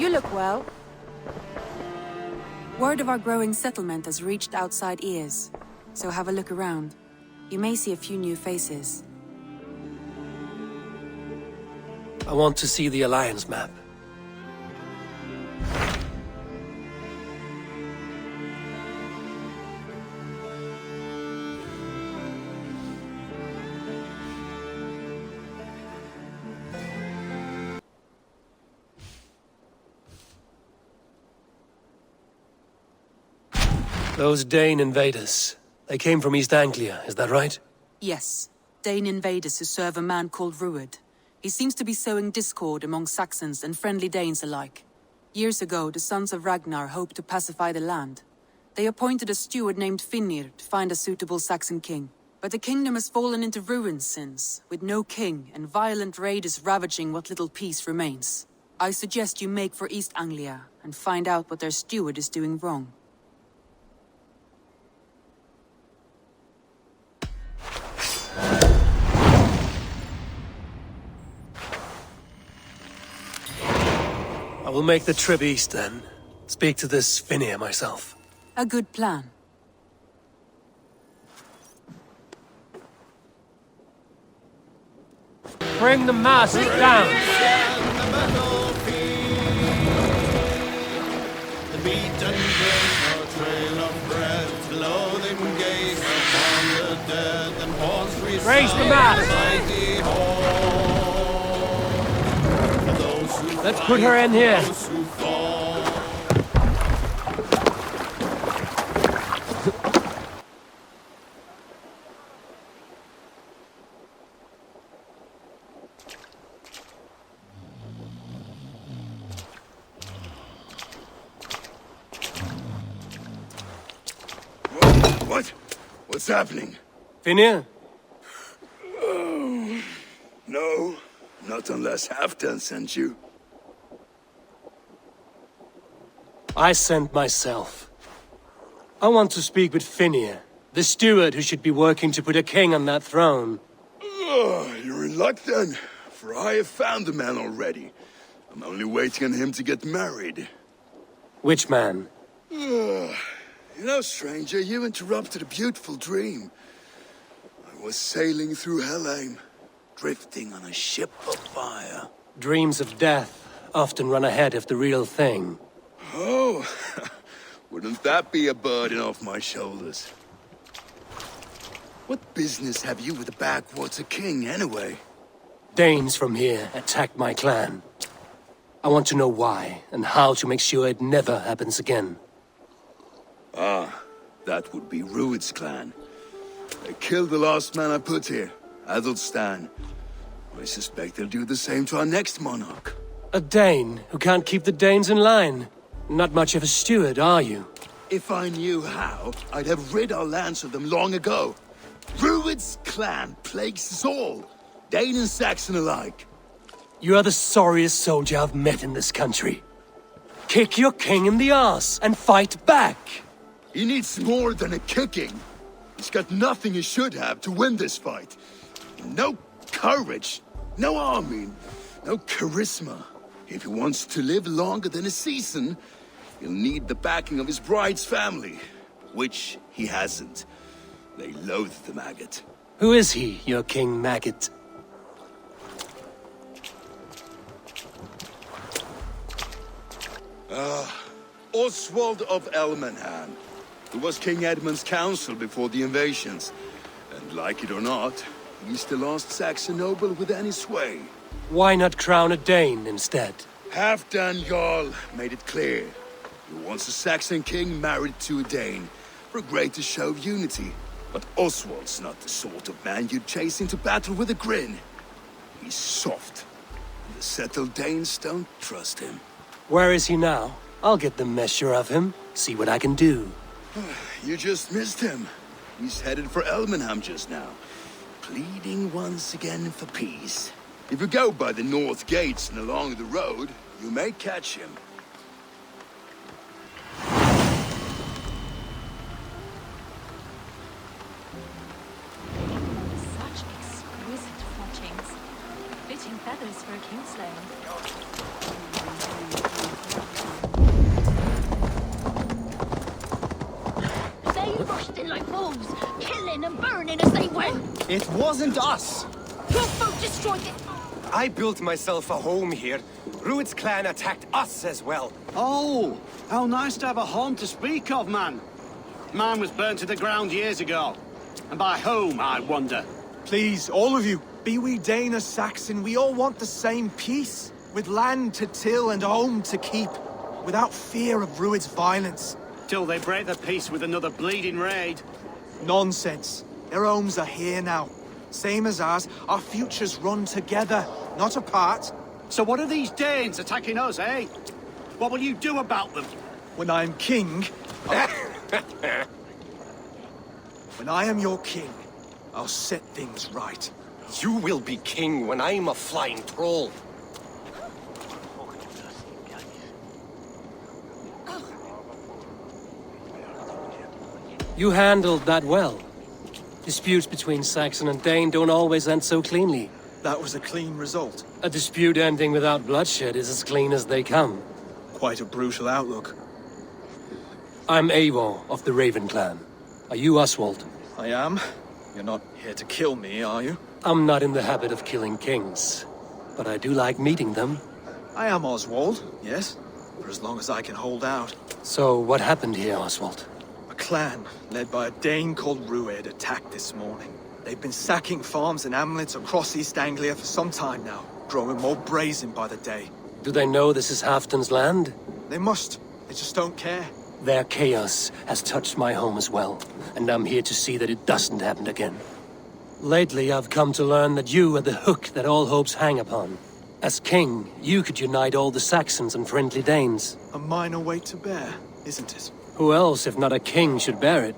You look well. Word of our growing settlement has reached outside ears, so have a look around. You may see a few new faces. I want to see the Alliance map. Those Dane invaders, they came from East Anglia, is that right? Yes, Dane invaders who serve a man called Ruud. He seems to be sowing discord among Saxons and friendly Danes alike. Years ago, the sons of Ragnar hoped to pacify the land. They appointed a steward named Finnr to find a suitable Saxon king. But the kingdom has fallen into ruins since, with no king and violent raiders ravaging what little peace remains. I suggest you make for East Anglia and find out what their steward is doing wrong. I will make the trip east then. Speak to this Finnr myself. A good plan. Bring the mast down! The beaten no trail of bread, loathing gaze upon the dead, and horns raise the mast! Let's put her in here. What? What's happening? Finnr? Oh, no, not unless Halfdan sent you. I sent myself. I want to speak with Finnr, the steward who should be working to put a king on that throne. You're in luck then, for I have found the man already. I'm only waiting on him to get married. Which man? You know, stranger, you interrupted a beautiful dream. I was sailing through Helheim, drifting on a ship of fire. Dreams of death often run ahead of the real thing. Oh, wouldn't that be a burden off my shoulders? What business have you with the backwater king, anyway? Danes from here attacked my clan. I want to know why, and how to make sure it never happens again. Ah, that would be Ruud's clan. They killed the last man I put here, Adelstan. I suspect they'll do the same to our next monarch. A Dane who can't keep the Danes in line. Not much of a steward, are you? If I knew how, I'd have rid our lands of them long ago. Ruud's clan plagues us all, Dane and Saxon alike. You are the sorriest soldier I've met in this country. Kick your king in the arse and fight back! He needs more than a kicking. He's got nothing he should have to win this fight. No courage, no army, no charisma. If he wants to live longer than a season, he'll need the backing of his bride's family, which he hasn't. They loathe the maggot. Who is he, your King Maggot? Oswald of Elmenham, who was King Edmund's counsel before the invasions. And like it or not, he's the last Saxon noble with any sway. Why not crown a Dane instead? Halfdan Jarl made it clear. He wants a Saxon king married to a Dane, for a greater show of unity. But Oswald's not the sort of man you'd chase into battle with a grin. He's soft, and the settled Danes don't trust him. Where is he now? I'll get the measure of him, see what I can do. You just missed him. He's headed for Elmenham just now, pleading once again for peace. If you go by the north gates and along the road, you may catch him. Such exquisite fletchings. Fitting feathers for a kingslayer. acting like wolves, killing and burning as they went. It wasn't us! Your folk destroyed it. I built myself a home here. Rued's clan attacked us as well. Oh, how nice to have a home to speak of, man. Mine was burnt to the ground years ago. And by whom, I wonder? Please, all of you, be we Dane or Saxon, we all want the same peace. With land to till and home to keep. Without fear of Rued's violence. Till they break the peace with another bleeding raid. Nonsense. Their homes are here now. Same as ours, our futures run together, not apart. So what are these Danes attacking us, eh? What will you do about them? When I am king... when I am your king, I'll set things right. You will be king when I'm a flying troll. You handled that well. Disputes between Saxon and Dane don't always end so cleanly. That was a clean result. A dispute ending without bloodshed is as clean as they come. Quite a brutal outlook. I'm Eivor of the Raven clan. Are you Oswald? I am. You're not here to kill me, are you? I'm not in the habit of killing kings, but I do like meeting them. I am Oswald, yes. For as long as I can hold out. So what happened here, Oswald? A clan, led by a Dane called Rued, attacked this morning. They've been sacking farms and hamlets across East Anglia for some time now, growing more brazen by the day. Do they know this is Halfton's land? They must. They just don't care. Their chaos has touched my home as well, and I'm here to see that it doesn't happen again. Lately, I've come to learn that you are the hook that all hopes hang upon. As king, you could unite all the Saxons and friendly Danes. A minor weight to bear, isn't it? Who else, if not a king, should bear it?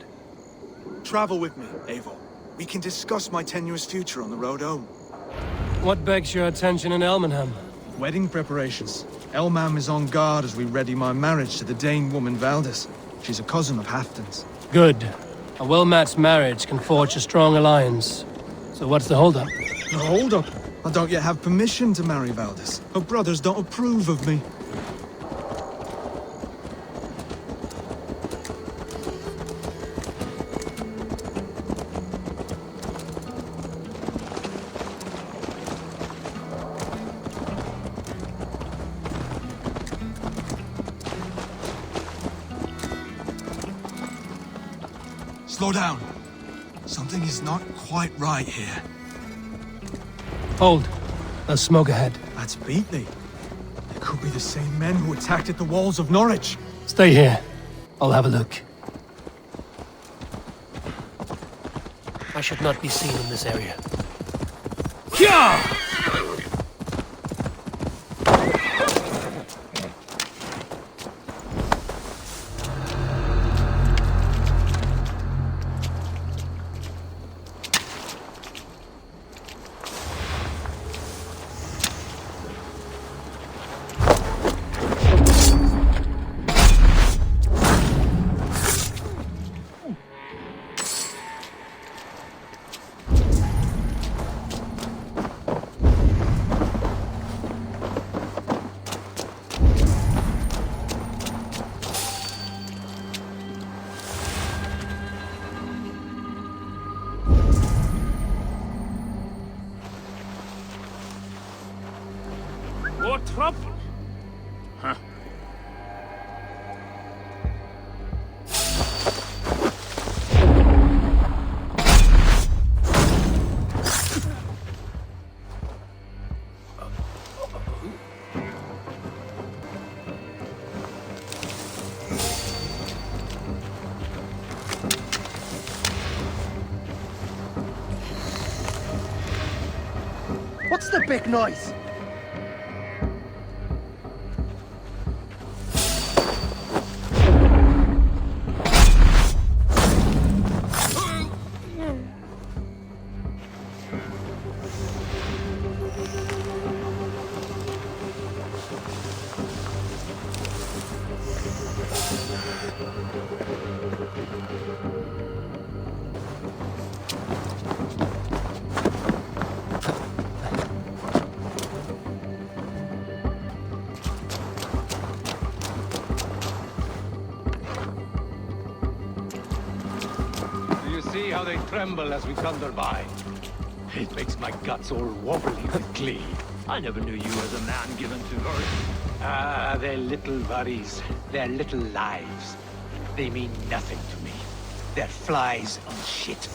Travel with me, Eivor. We can discuss my tenuous future on the road home. What begs your attention in Elmenham? Wedding preparations. Elmam is on guard as we ready my marriage to the Dane woman Valdis. She's a cousin of Halfton's. Good. A well-matched marriage can forge a strong alliance. So what's the holdup? No, hold up. I don't yet have permission to marry Valdis. Her brothers don't approve of me. Slow down. Something is not quite right here. Hold. There's smoke ahead. That's Beatley. It could be the same men who attacked at the walls of Norwich. Stay here. I'll have a look. I should not be seen in this area. Hyah! What trouble? Huh. What's the big noise? they tremble as we thunder by. It makes my guts all wobbly with glee. I never knew you as a man given to earth. Ah, they're little worries. They're little lives. They mean nothing to me. They're flies on shit.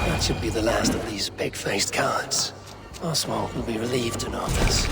That should be the last of these pig-faced cowards. Oswald will be relieved to know this.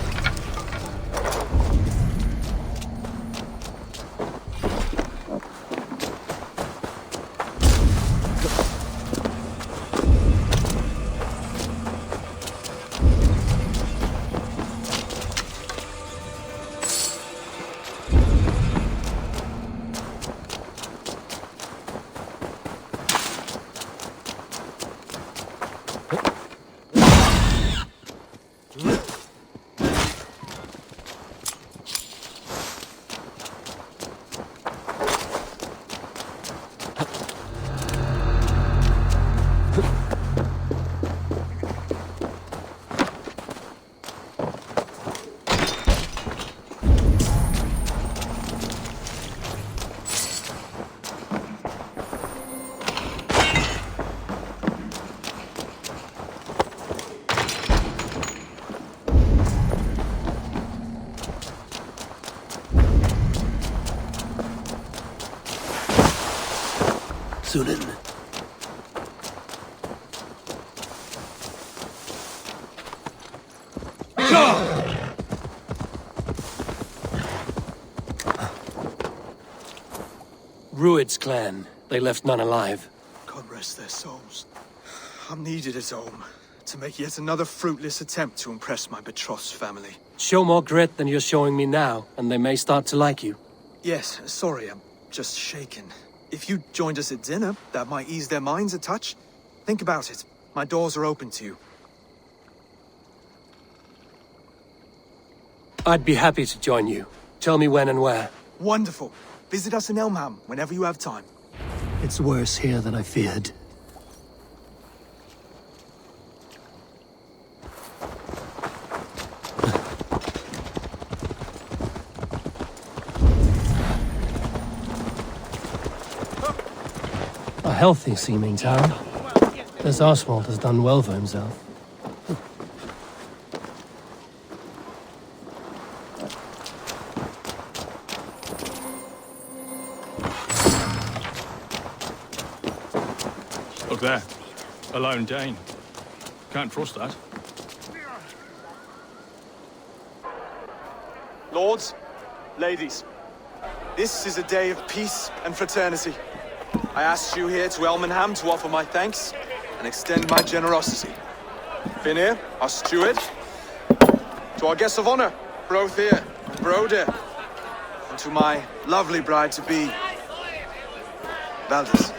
Sunan. Rued's clan. They left none alive. God rest their souls. I'm needed at home to make yet another fruitless attempt to impress my betrothed's family. Show more grit than you're showing me now, and they may start to like you. Yes, sorry, I'm just shaken. If you joined us at dinner, that might ease their minds a touch. Think about it. My doors are open to you. I'd be happy to join you. Tell me when and where. Wonderful. Visit us in Elmham whenever you have time. It's worse here than I feared. A healthy-seeming town. This Oswald has done well for himself. Look there. A lone Dane. Can't trust that. Lords, ladies, this is a day of peace and fraternity. I asked you here to Elmenham to offer my thanks and extend my generosity. Finir, our steward, to our guests of honor, Brothir and Broder, and to my lovely bride-to-be, Valdis.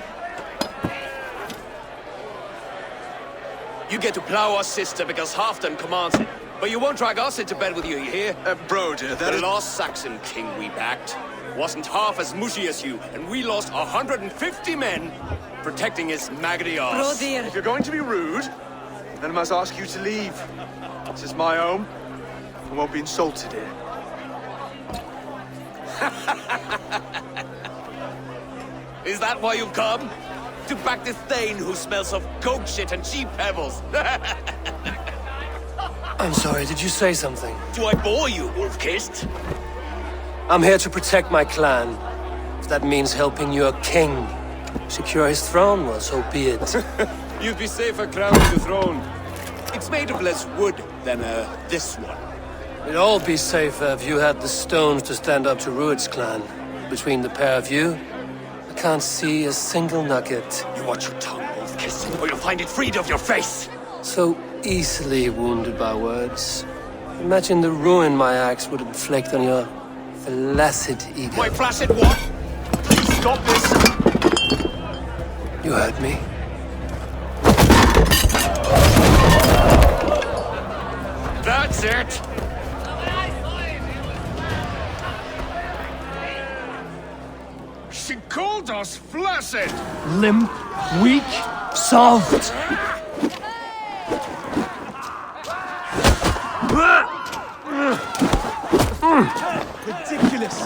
You get to plow our sister because Halfdan commands it. But you won't drag us into bed with you hear? Broder, that The is... last Saxon king we backed wasn't half as mushy as you, and we lost 150 men protecting his maggoty arse. If you're going to be rude, then I must ask you to leave. This is my home. I won't be insulted here. Is that why you've come? To back this Thegn who smells of goat shit and cheap pebbles? I'm sorry, did you say something? Do I bore you, wolf-kissed? I'm here to protect my clan. If that means helping your king secure his throne, well, so be it. You'd be safer crowning the throne. It's made of less wood than, this one. It'd all be safer if you had the stones to stand up to Rued's clan. Between the pair of you, I can't see a single nugget. You watch your tongue, wolf-kissed, or you'll find it freed of your face! So easily wounded by words. Imagine the ruin my axe would inflict on your flaccid ego. My flaccid what? Please stop this! You heard me. That's it! She called us flaccid! Limp, weak, soft. Ridiculous!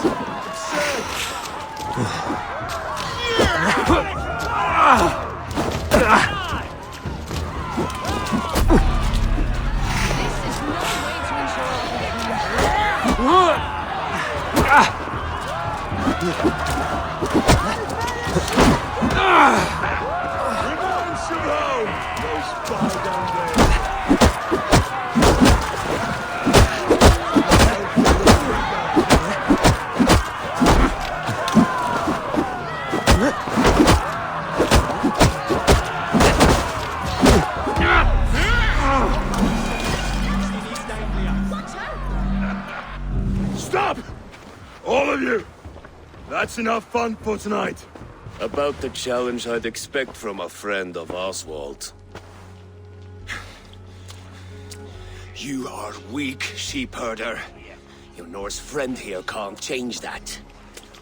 Stop! All of you! That's enough fun for tonight. About the challenge I'd expect from a friend of Oswald. You are weak, sheep herder. Your Norse friend here can't change that.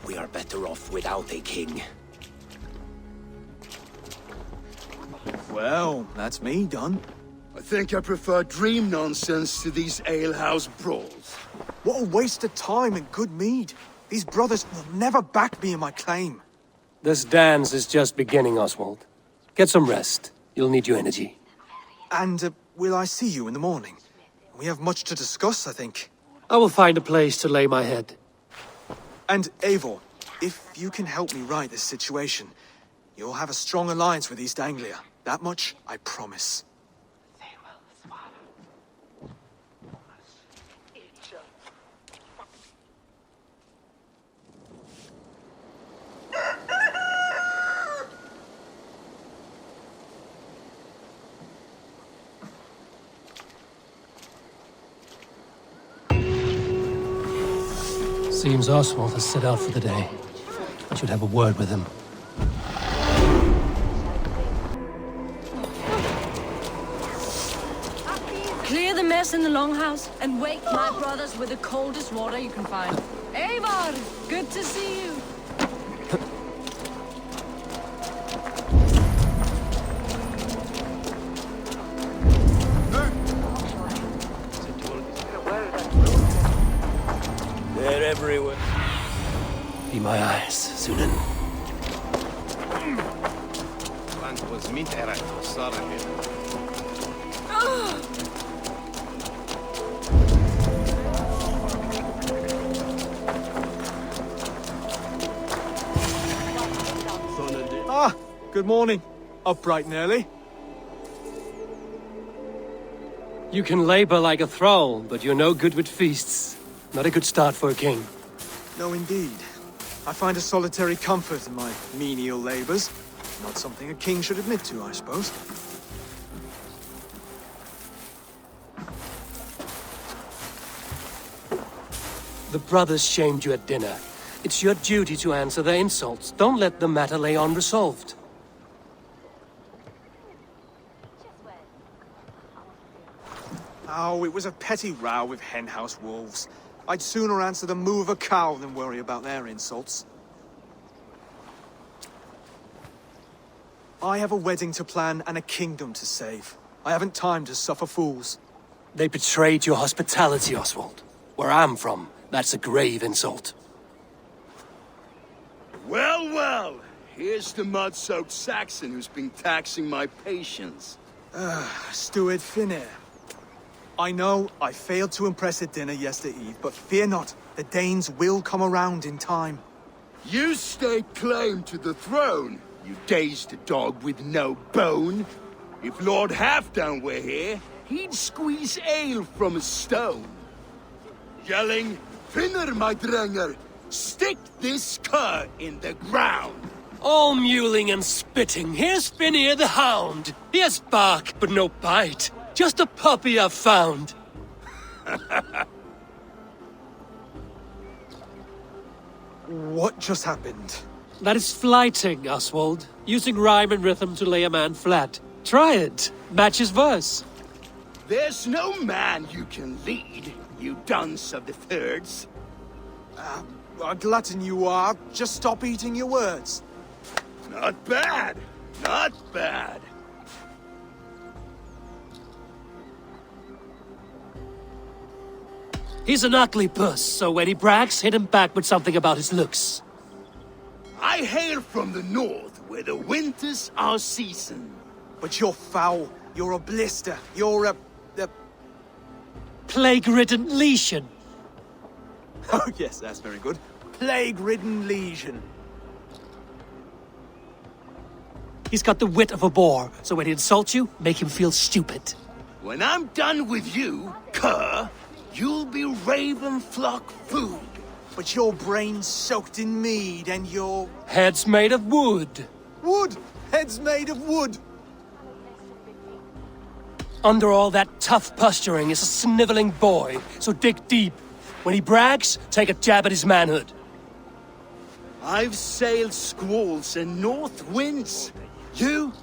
We are better off without a king. Well, that's me done. I think I prefer dream nonsense to these alehouse brawls. What a waste of time and good mead. These brothers will never back me in my claim. This dance is just beginning, Oswald. Get some rest. You'll need your energy. And will I see you in the morning? We have much to discuss, I think. I will find a place to lay my head. And Eivor, if you can help me right this situation, you'll have a strong alliance with East Anglia. That much, I promise. Seems Oswald has set out for the day. I should have a word with him. Clear the mess in the longhouse and wake my brothers with the coldest water you can find. Eivor, good to see you. They're everywhere. Be my eyes, Sunan. Ah, good morning. Up bright and early. You can labor like a thrall, but you're no good with feasts. Not a good start for a king. No, indeed. I find a solitary comfort in my menial labors. Not something a king should admit to, I suppose. The brothers shamed you at dinner. It's your duty to answer their insults. Don't let the matter lay unresolved. Oh, it was a petty row with henhouse wolves. I'd sooner answer the moo of a cow than worry about their insults. I have a wedding to plan and a kingdom to save. I haven't time to suffer fools. They betrayed your hospitality, Oswald. Where I'm from, that's a grave insult. Well, well. Here's the mud-soaked Saxon who's been taxing my patience. Steward Finnair. I know I failed to impress at dinner yesterday eve, but fear not, the Danes will come around in time. You stake claim to the throne, you dazed dog with no bone. If Lord Halfdown were here, he'd squeeze ale from a stone. Yelling, Finner, my drenger, stick this cur in the ground. All mewling and spitting, here's Finnear the Hound. He has bark, but no bite. Just a puppy I've found. What just happened? That is flighting, Oswald. Using rhyme and rhythm to lay a man flat. Try it. Match his verse. There's no man you can lead, you dunce of the thirds. A glutton you are. Just stop eating your words. Not bad. Not bad. He's an ugly puss, so when he brags, hit him back with something about his looks. I hail from the north, where the winters are season. But you're foul. You're a blister. You're a... Plague-ridden lesion. Oh yes, that's very good. Plague-ridden lesion. He's got the wit of a boar, so when he insults you, make him feel stupid. When I'm done with you, cur, you'll be raven flock food. But your brain's soaked in mead and your... Head's made of wood. Wood! Head's made of wood! Under all that tough posturing is a sniveling boy, so dig deep. When he brags, take a jab at his manhood. I've sailed squalls and north winds. You,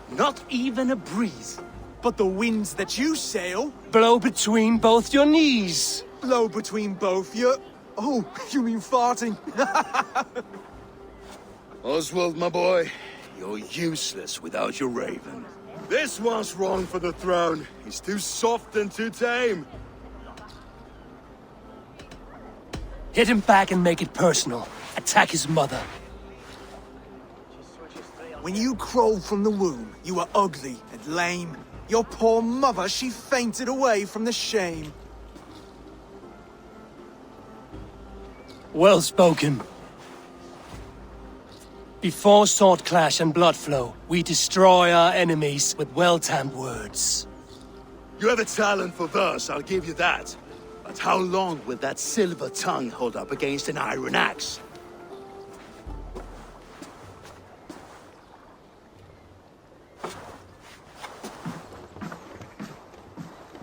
not even a breeze. But the winds that you sail... Blow between both your knees. Blow between both your... Oh, you mean farting? Oswald, my boy, you're useless without your raven. This one's wrong for the throne. He's too soft and too tame. Hit him back and make it personal. Attack his mother. When you crawled from the womb, you were ugly and lame. Your poor mother, she fainted away from the shame. Well spoken. Before sword clash and blood flow, we destroy our enemies with well-timed words. You have a talent for verse, I'll give you that. But how long will that silver tongue hold up against an iron axe?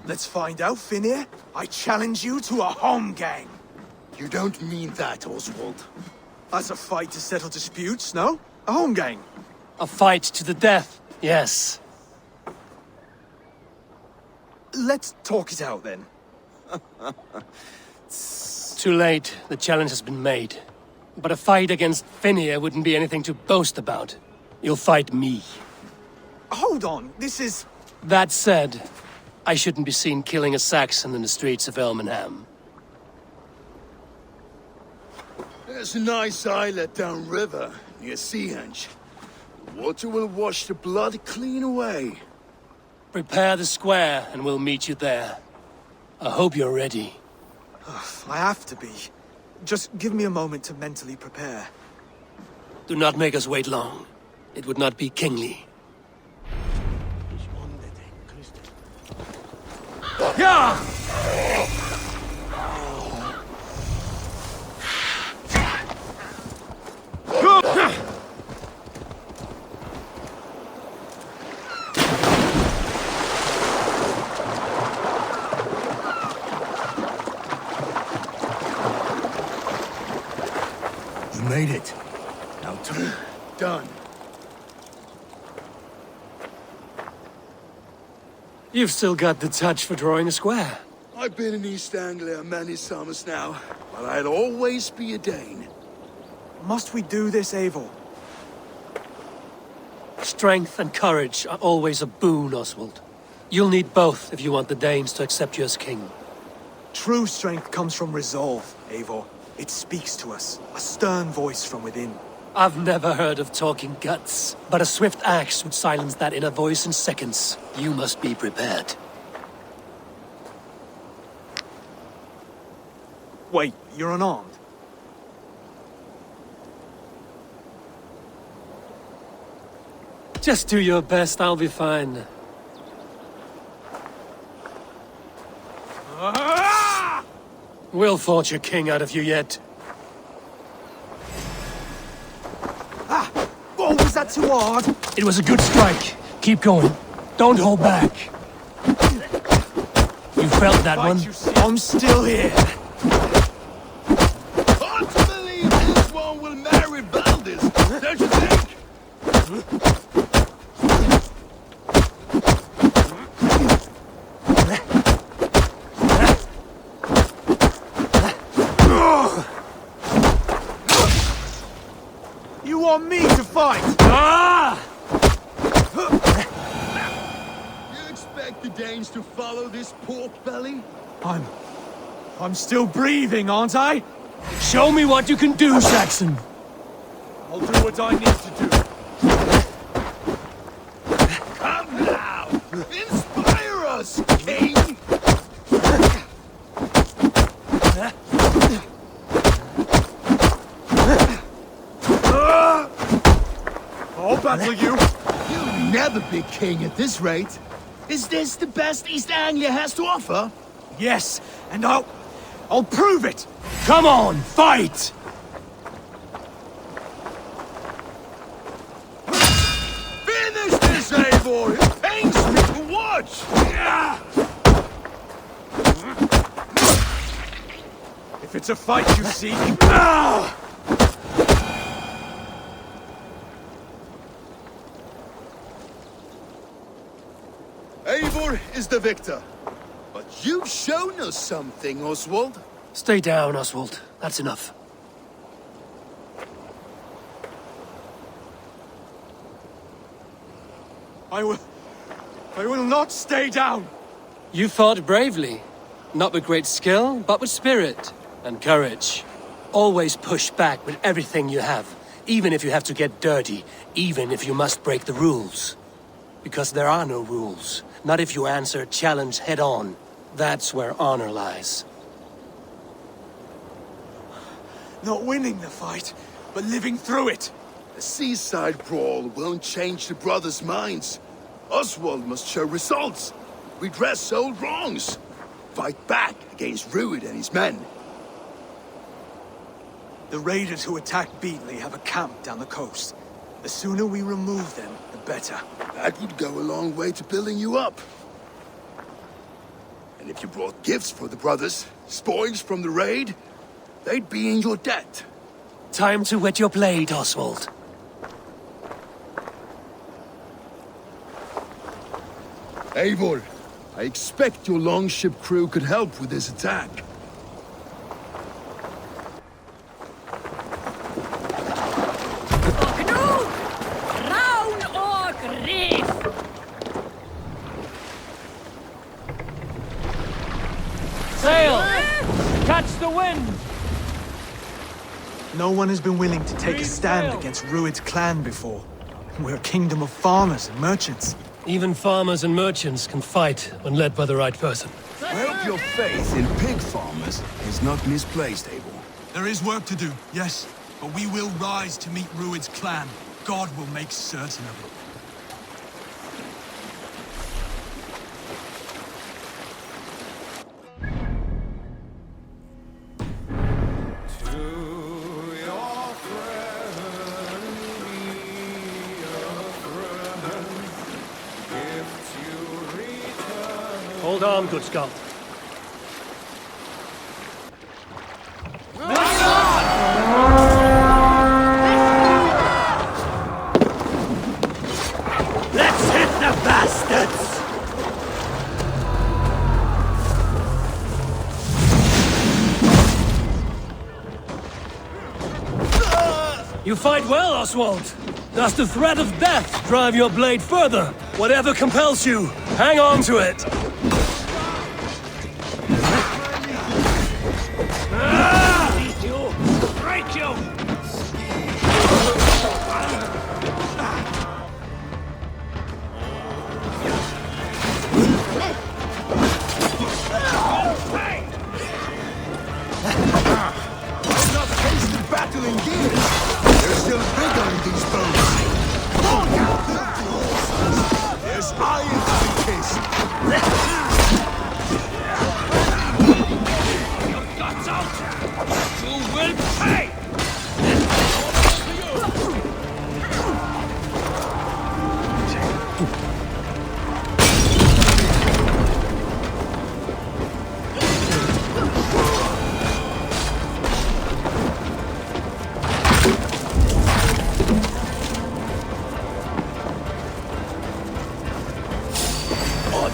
Let's find out, Finnear. I challenge you to a home gang. You don't mean that, Oswald. As a fight to settle disputes, no? A home gang. A fight to the death, yes. Let's talk it out, then. Too late. The challenge has been made. But a fight against Finnear wouldn't be anything to boast about. You'll fight me. Hold on, this is... That said, I shouldn't be seen killing a Saxon in the streets of Elmenham. There's a nice islet downriver, near Seahenge. The water will wash the blood clean away. Prepare the square, and we'll meet you there. I hope you're ready. I have to be. Just give me a moment to mentally prepare. Do not make us wait long. It would not be kingly. Yeah! You made it. Now turn. Done. You've still got the touch for drawing a square. I've been in East Anglia many summers now, but I'll always be a Dane. Must we do this, Eivor? Strength and courage are always a boon, Oswald. You'll need both if you want the Danes to accept you as king. True strength comes from resolve, Eivor. It speaks to us, a stern voice from within. I've never heard of talking guts, but a swift axe would silence that inner voice in seconds. You must be prepared. Wait, you're unarmed? Just do your best, I'll be fine. We'll forge a king out of you yet. Oh, was that too hard? It was a good strike. Keep going. Don't hold back. You felt that one? I'm still here. Hard to believe this one will marry Valdis, don't you think? You want me to fight? You expect the Danes to follow this pork belly? I'm still breathing, aren't I? Show me what you can do, Saxon. I'll do what I need to do. Come now! Inspire us, king! I'll battle you! You'll never be king at this rate. Is this the best East Anglia has to offer? Yes, and I'll prove it! Come on, fight! Finish this, Eivor! It pains me to watch! If it's a fight you seek... Eivor is the victor. But you've shown us something, Oswald. Stay down, Oswald. That's enough. I will not stay down! You fought bravely. Not with great skill, but with spirit and courage. Always push back with everything you have. Even if you have to get dirty. Even if you must break the rules. Because there are no rules. Not if you answer a challenge head on. That's where honor lies. Not winning the fight, but living through it. A seaside brawl won't change the brothers' minds. Oswald must show results. Redress old wrongs. Fight back against Rued and his men. The raiders who attacked Beatley have a camp down the coast. The sooner we remove them, the better. That would go a long way to building you up. And if you brought gifts for the brothers, spoils from the raid, they'd be in your debt. Time to wet your blade, Oswald. Eivor, I expect your longship crew could help with this attack. Sail! Catch the wind! No one has been willing to take a stand against Rued's clan before. We're a kingdom of farmers and merchants. Even farmers and merchants can fight when led by the right person. I hope your faith in pig farmers is not misplaced, Eivor. There is work to do, yes. But we will rise to meet Rued's clan. God will make certain of it. Hold on, good Scott. Let's hit the bastards! You fight well, Oswald. Does the threat of death drive your blade further? Whatever compels you, hang on to it. Eat you! Break you! Battling gears. They're still bigger in these bones. There's iron to be kissed. Your guts out! You will pay!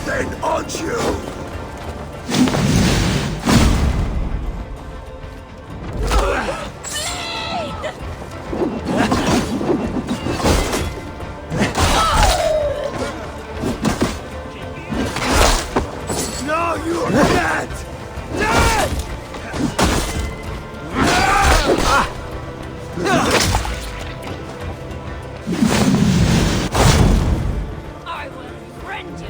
Then on you! No, you're dead! Dead! I will rend you.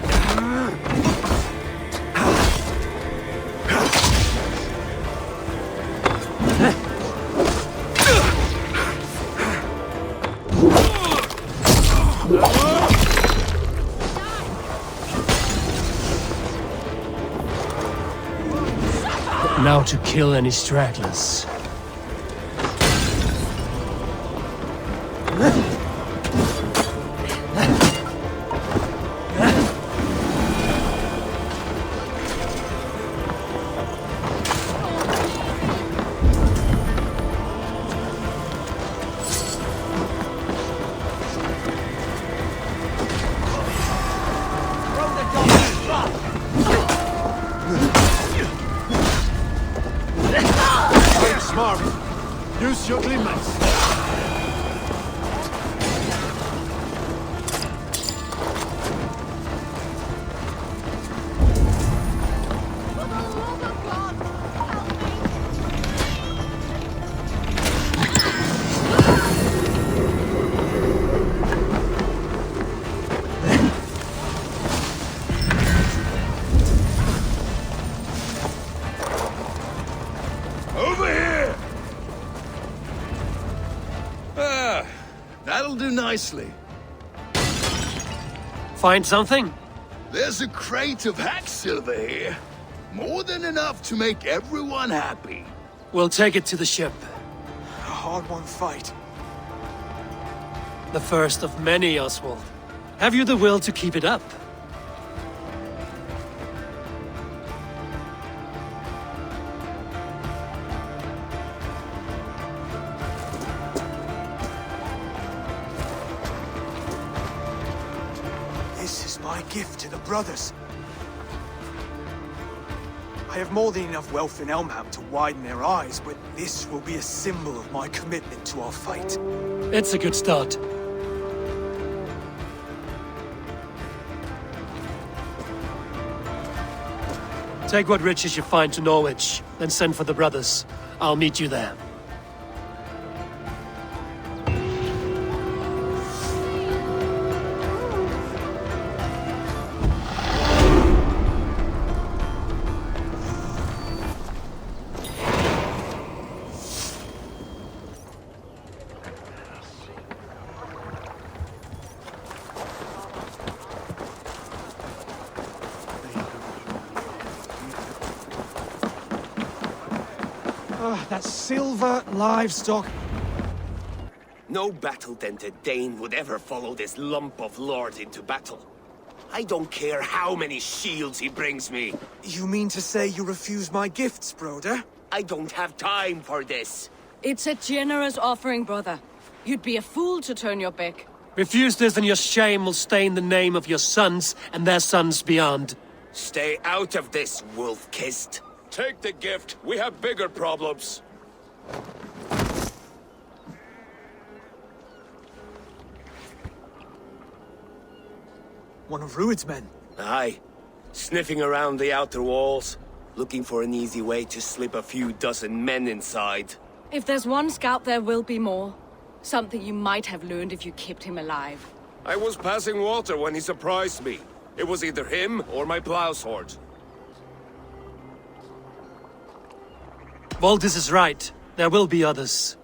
Now to kill any stragglers. Smart. Use your glimmers. Over here! That'll do nicely. Find something? There's a crate of hack silver here. More than enough to make everyone happy. We'll take it to the ship. A hard-won fight. The first of many, Oswald. Have you the will to keep it up? This is my gift to the brothers. I have more than enough wealth in Elmham to widen their eyes, but this will be a symbol of my commitment to our fight. It's a good start. Take what riches you find to Norwich, then send for the brothers. I'll meet you there. That silver livestock. No battle-dented Thegn would ever follow this lump of lord into battle. I don't care how many shields he brings me. You mean to say you refuse my gifts, brother? I don't have time for this. It's a generous offering, brother. You'd be a fool to turn your back. Refuse this and your shame will stain the name of your sons and their sons beyond. Stay out of this, wolf-kissed. Take the gift. We have bigger problems. One of Rued's men. Aye. Sniffing around the outer walls, looking for an easy way to slip a few dozen men inside. If there's one scout, there will be more. Something you might have learned if you kept him alive. I was passing water when he surprised me. It was either him or my plow sword. Voltis is right. There will be others.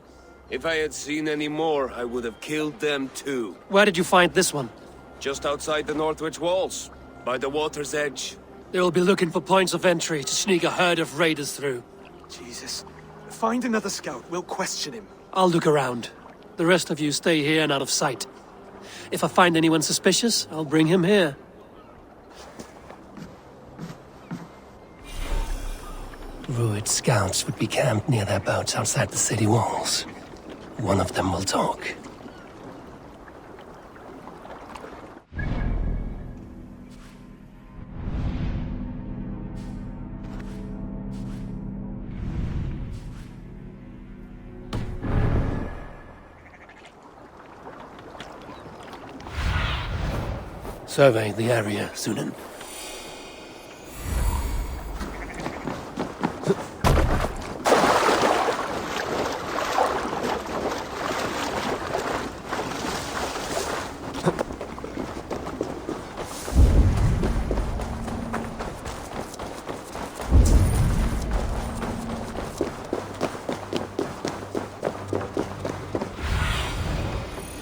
If I had seen any more, I would have killed them too. Where did you find this one? Just outside the Northwich walls, by the water's edge. They will be looking for points of entry to sneak a herd of raiders through. Jesus. Find another scout, we'll question him. I'll look around. The rest of you stay here and out of sight. If I find anyone suspicious, I'll bring him here. Rued scouts would be camped near their boats outside the city walls. One of them will talk. Survey the area, Sunan.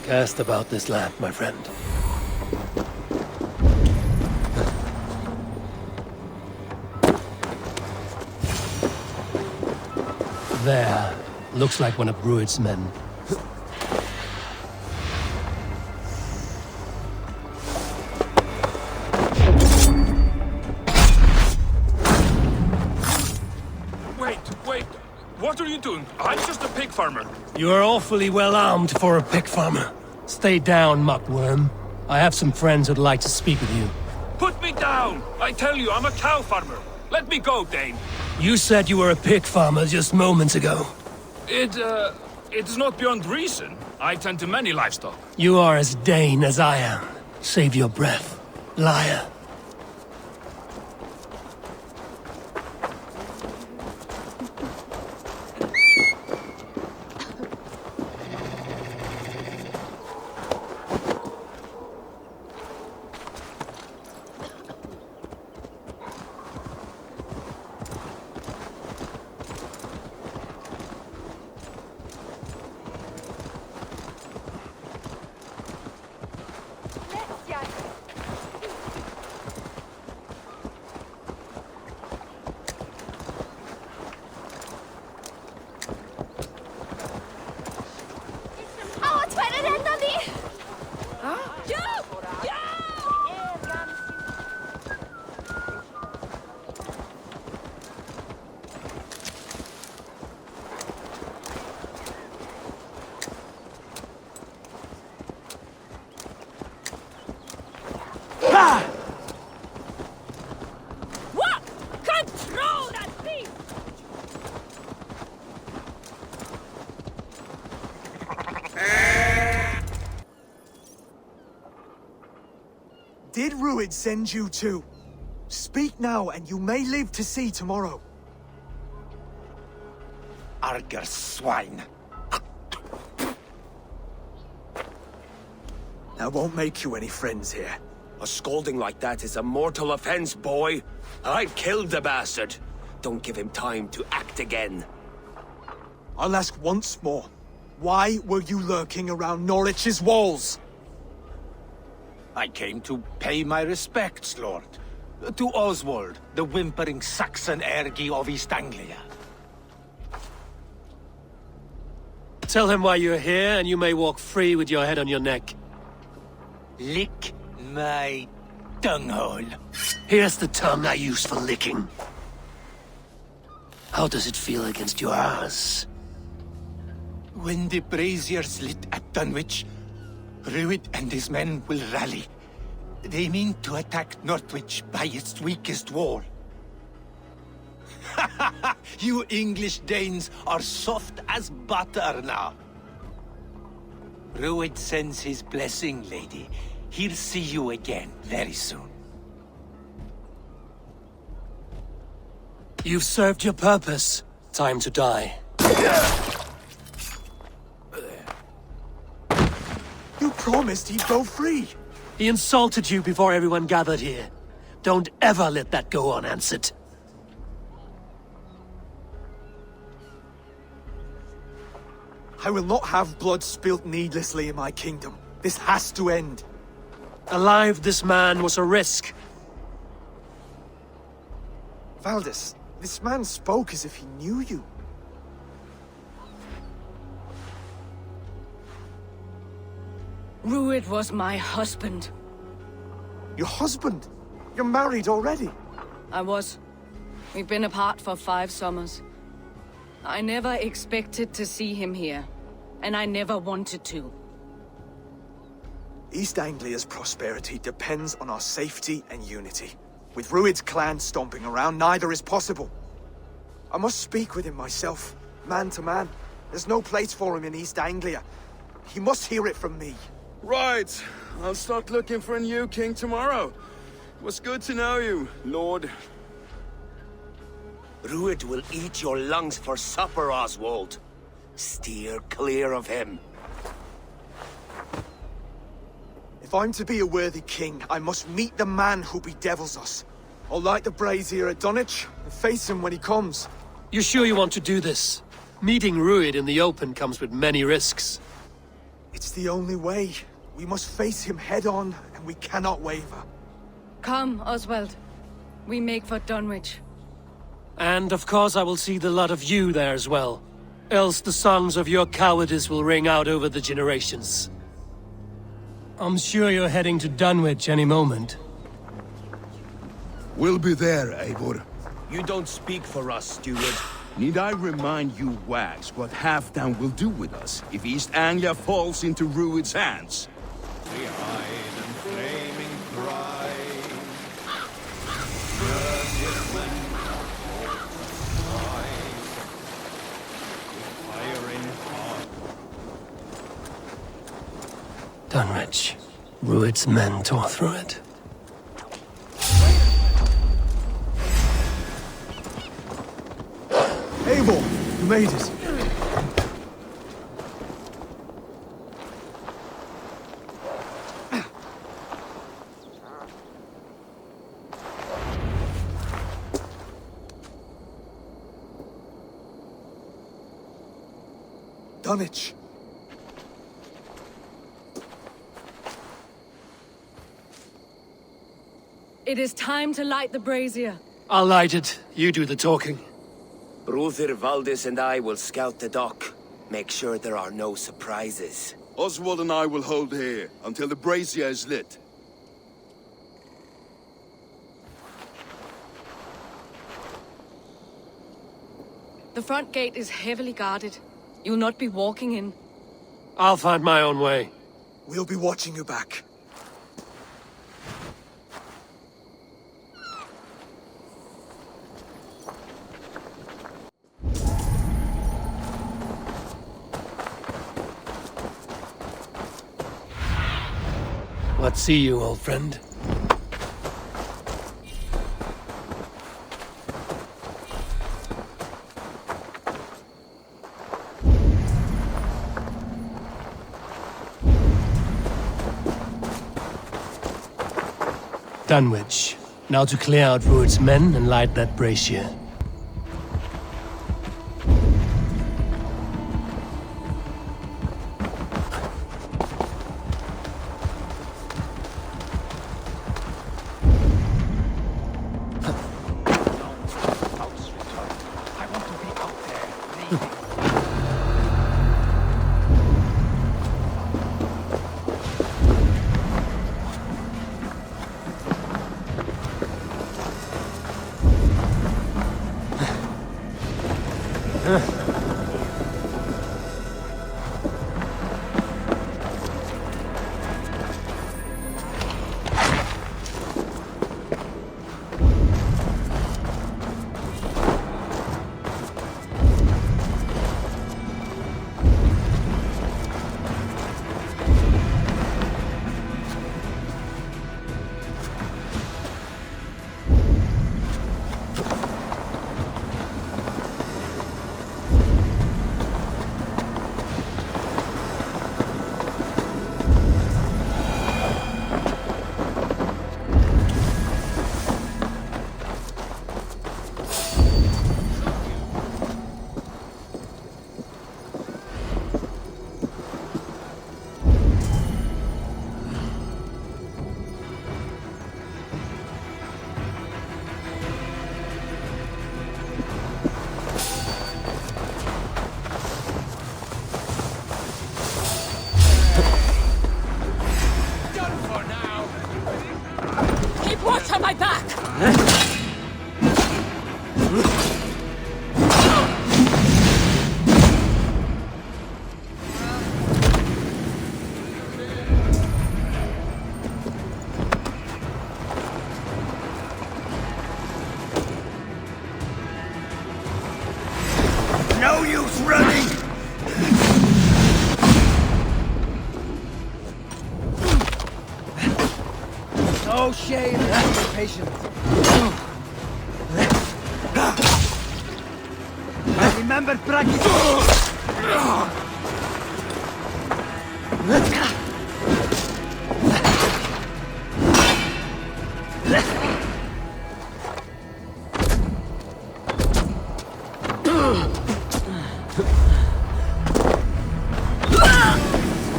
Cast about this land, my friend. There. Looks like one of Rued's men. Wait. What are you doing? I'm just a pig farmer. You are awfully well armed for a pig farmer. Stay down, muckworm. I have some friends who'd like to speak with you. Put me down! I tell you, I'm a cow farmer. Let me go, Thegn. You said you were a pig farmer just moments ago. It is not beyond reason. I tend to many livestock. You are as Dane as I am. Save your breath, liar. What? Control that thief! Did Rued send you too? Speak now, and you may live to see tomorrow. Arger swine. That won't make you any friends here. A scolding like that is a mortal offense, boy. I've killed the bastard. Don't give him time to act again. I'll ask once more. Why were you lurking around Norwich's walls? I came to pay my respects, Lord. To Oswald, the whimpering Saxon ergi of East Anglia. Tell him why you're here, and you may walk free with your head on your neck. Lick my tongue-hole. Here's the tongue I use for licking. How does it feel against your ass? When the braziers lit at Dunwich, Rued and his men will rally. They mean to attack Northwich by its weakest wall. You English Danes are soft as butter now. Rued sends his blessing, lady. He'll see you again very soon. You've served your purpose. Time to die. You promised he'd go free. He insulted you before everyone gathered here. Don't ever let that go unanswered. I will not have blood spilt needlessly in my kingdom. This has to end. Alive, this man was a risk. Valdis, this man spoke as if he knew you. Rued was my husband. Your husband? You're married already? I was. We've been apart for 5 summers. I never expected to see him here, and I never wanted to. East Anglia's prosperity depends on our safety and unity. With Rued's clan stomping around, neither is possible. I must speak with him myself, man to man. There's no place for him in East Anglia. He must hear it from me. Right. I'll start looking for a new king tomorrow. It was good to know you, Lord. Rued will eat your lungs for supper, Oswald. Steer clear of him. If I'm to be a worthy king, I must meet the man who bedevils us. I'll light the brazier at Dunwich and face him when he comes. You sure you want to do this? Meeting Rued in the open comes with many risks. It's the only way. We must face him head on, and we cannot waver. Come, Oswald. We make for Dunwich. And of course I will see the lot of you there as well. Else the songs of your cowardice will ring out over the generations. I'm sure you're heading to Dunwich any moment. We'll be there, Eivor. You don't speak for us, steward. Need I remind you, Wags, what Halfdan will do with us if East Anglia falls into Rued's hands? We hide and flaming cry. Dunwich. Rued's men tore through it. Eivor, you made it. Dunwich. It is time to light the brazier. I'll light it. You do the talking. Brother Valdis and I will scout the dock. Make sure there are no surprises. Oswald and I will hold here until the brazier is lit. The front gate is heavily guarded. You'll not be walking in. I'll find my own way. We'll be watching you back. What see you, old friend? Dunwich. Now to clear out Rued's men and light that brazier. No use running! No shame in your patience. Remember practice.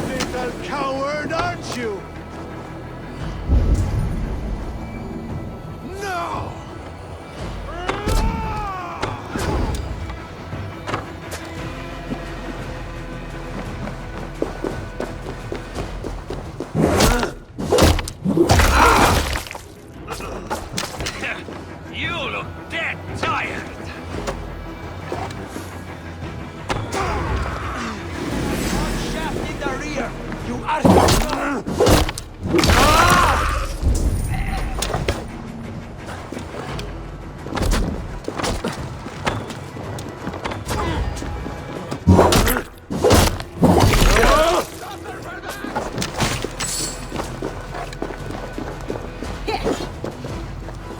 Little coward, aren't you? No! You look dead tired! Shaft in the rear. You are.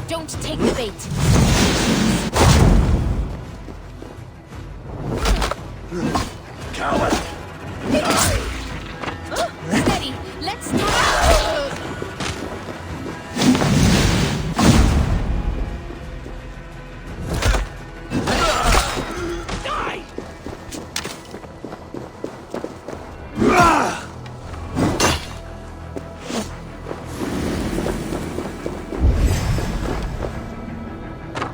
Don't take the bait. Coward! Steady. Let's die.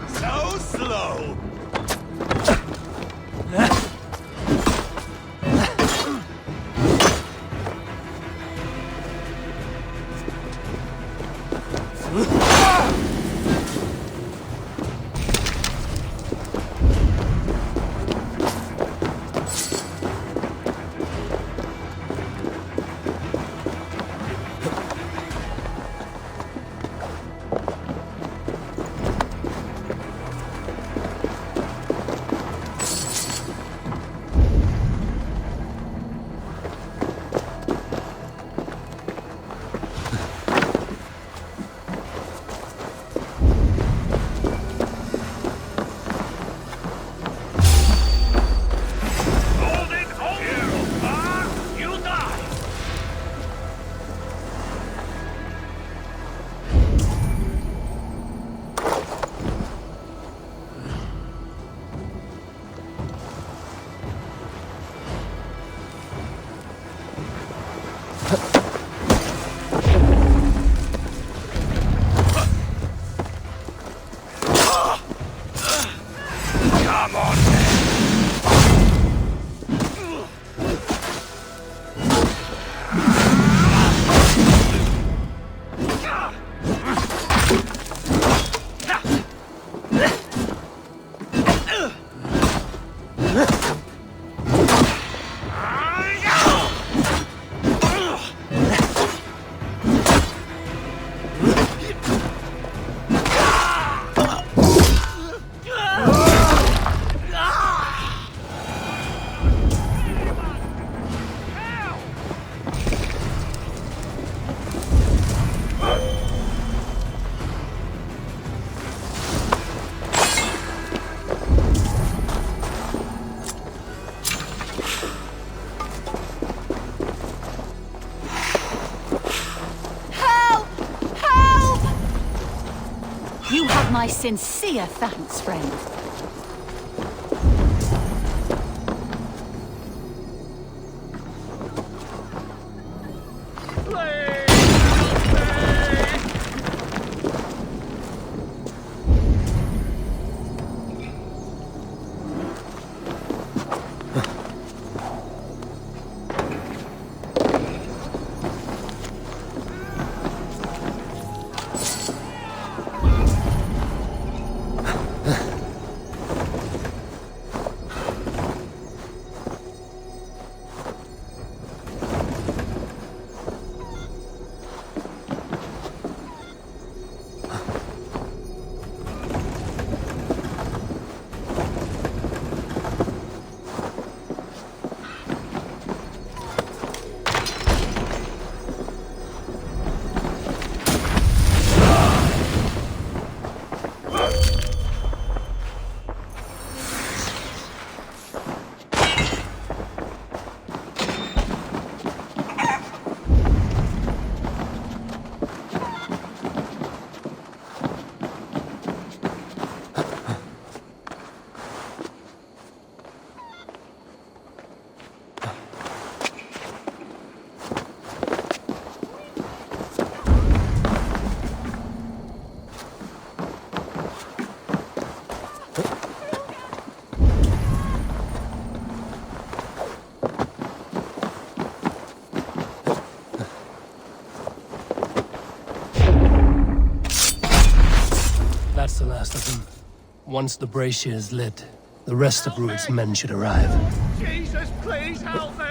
So slow! My sincere thanks, friend. of them. Once the brazier is lit, the rest of Rued's men should arrive. Jesus, please help me!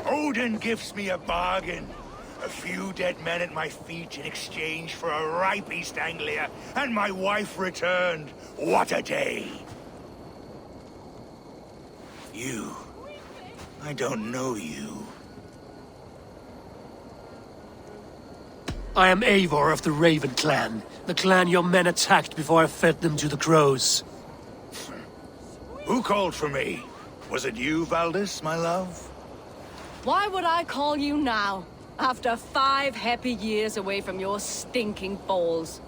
Odin gives me a bargain. A few dead men at my feet in exchange for a ripe East Anglia, and my wife returned. What a day! You. I don't know you. I am Eivor of the Raven clan. The clan your men attacked before I fed them to the crows. Who called for me? Was it you, Valdis, my love? Why would I call you now, after 5 happy years away from your stinking balls?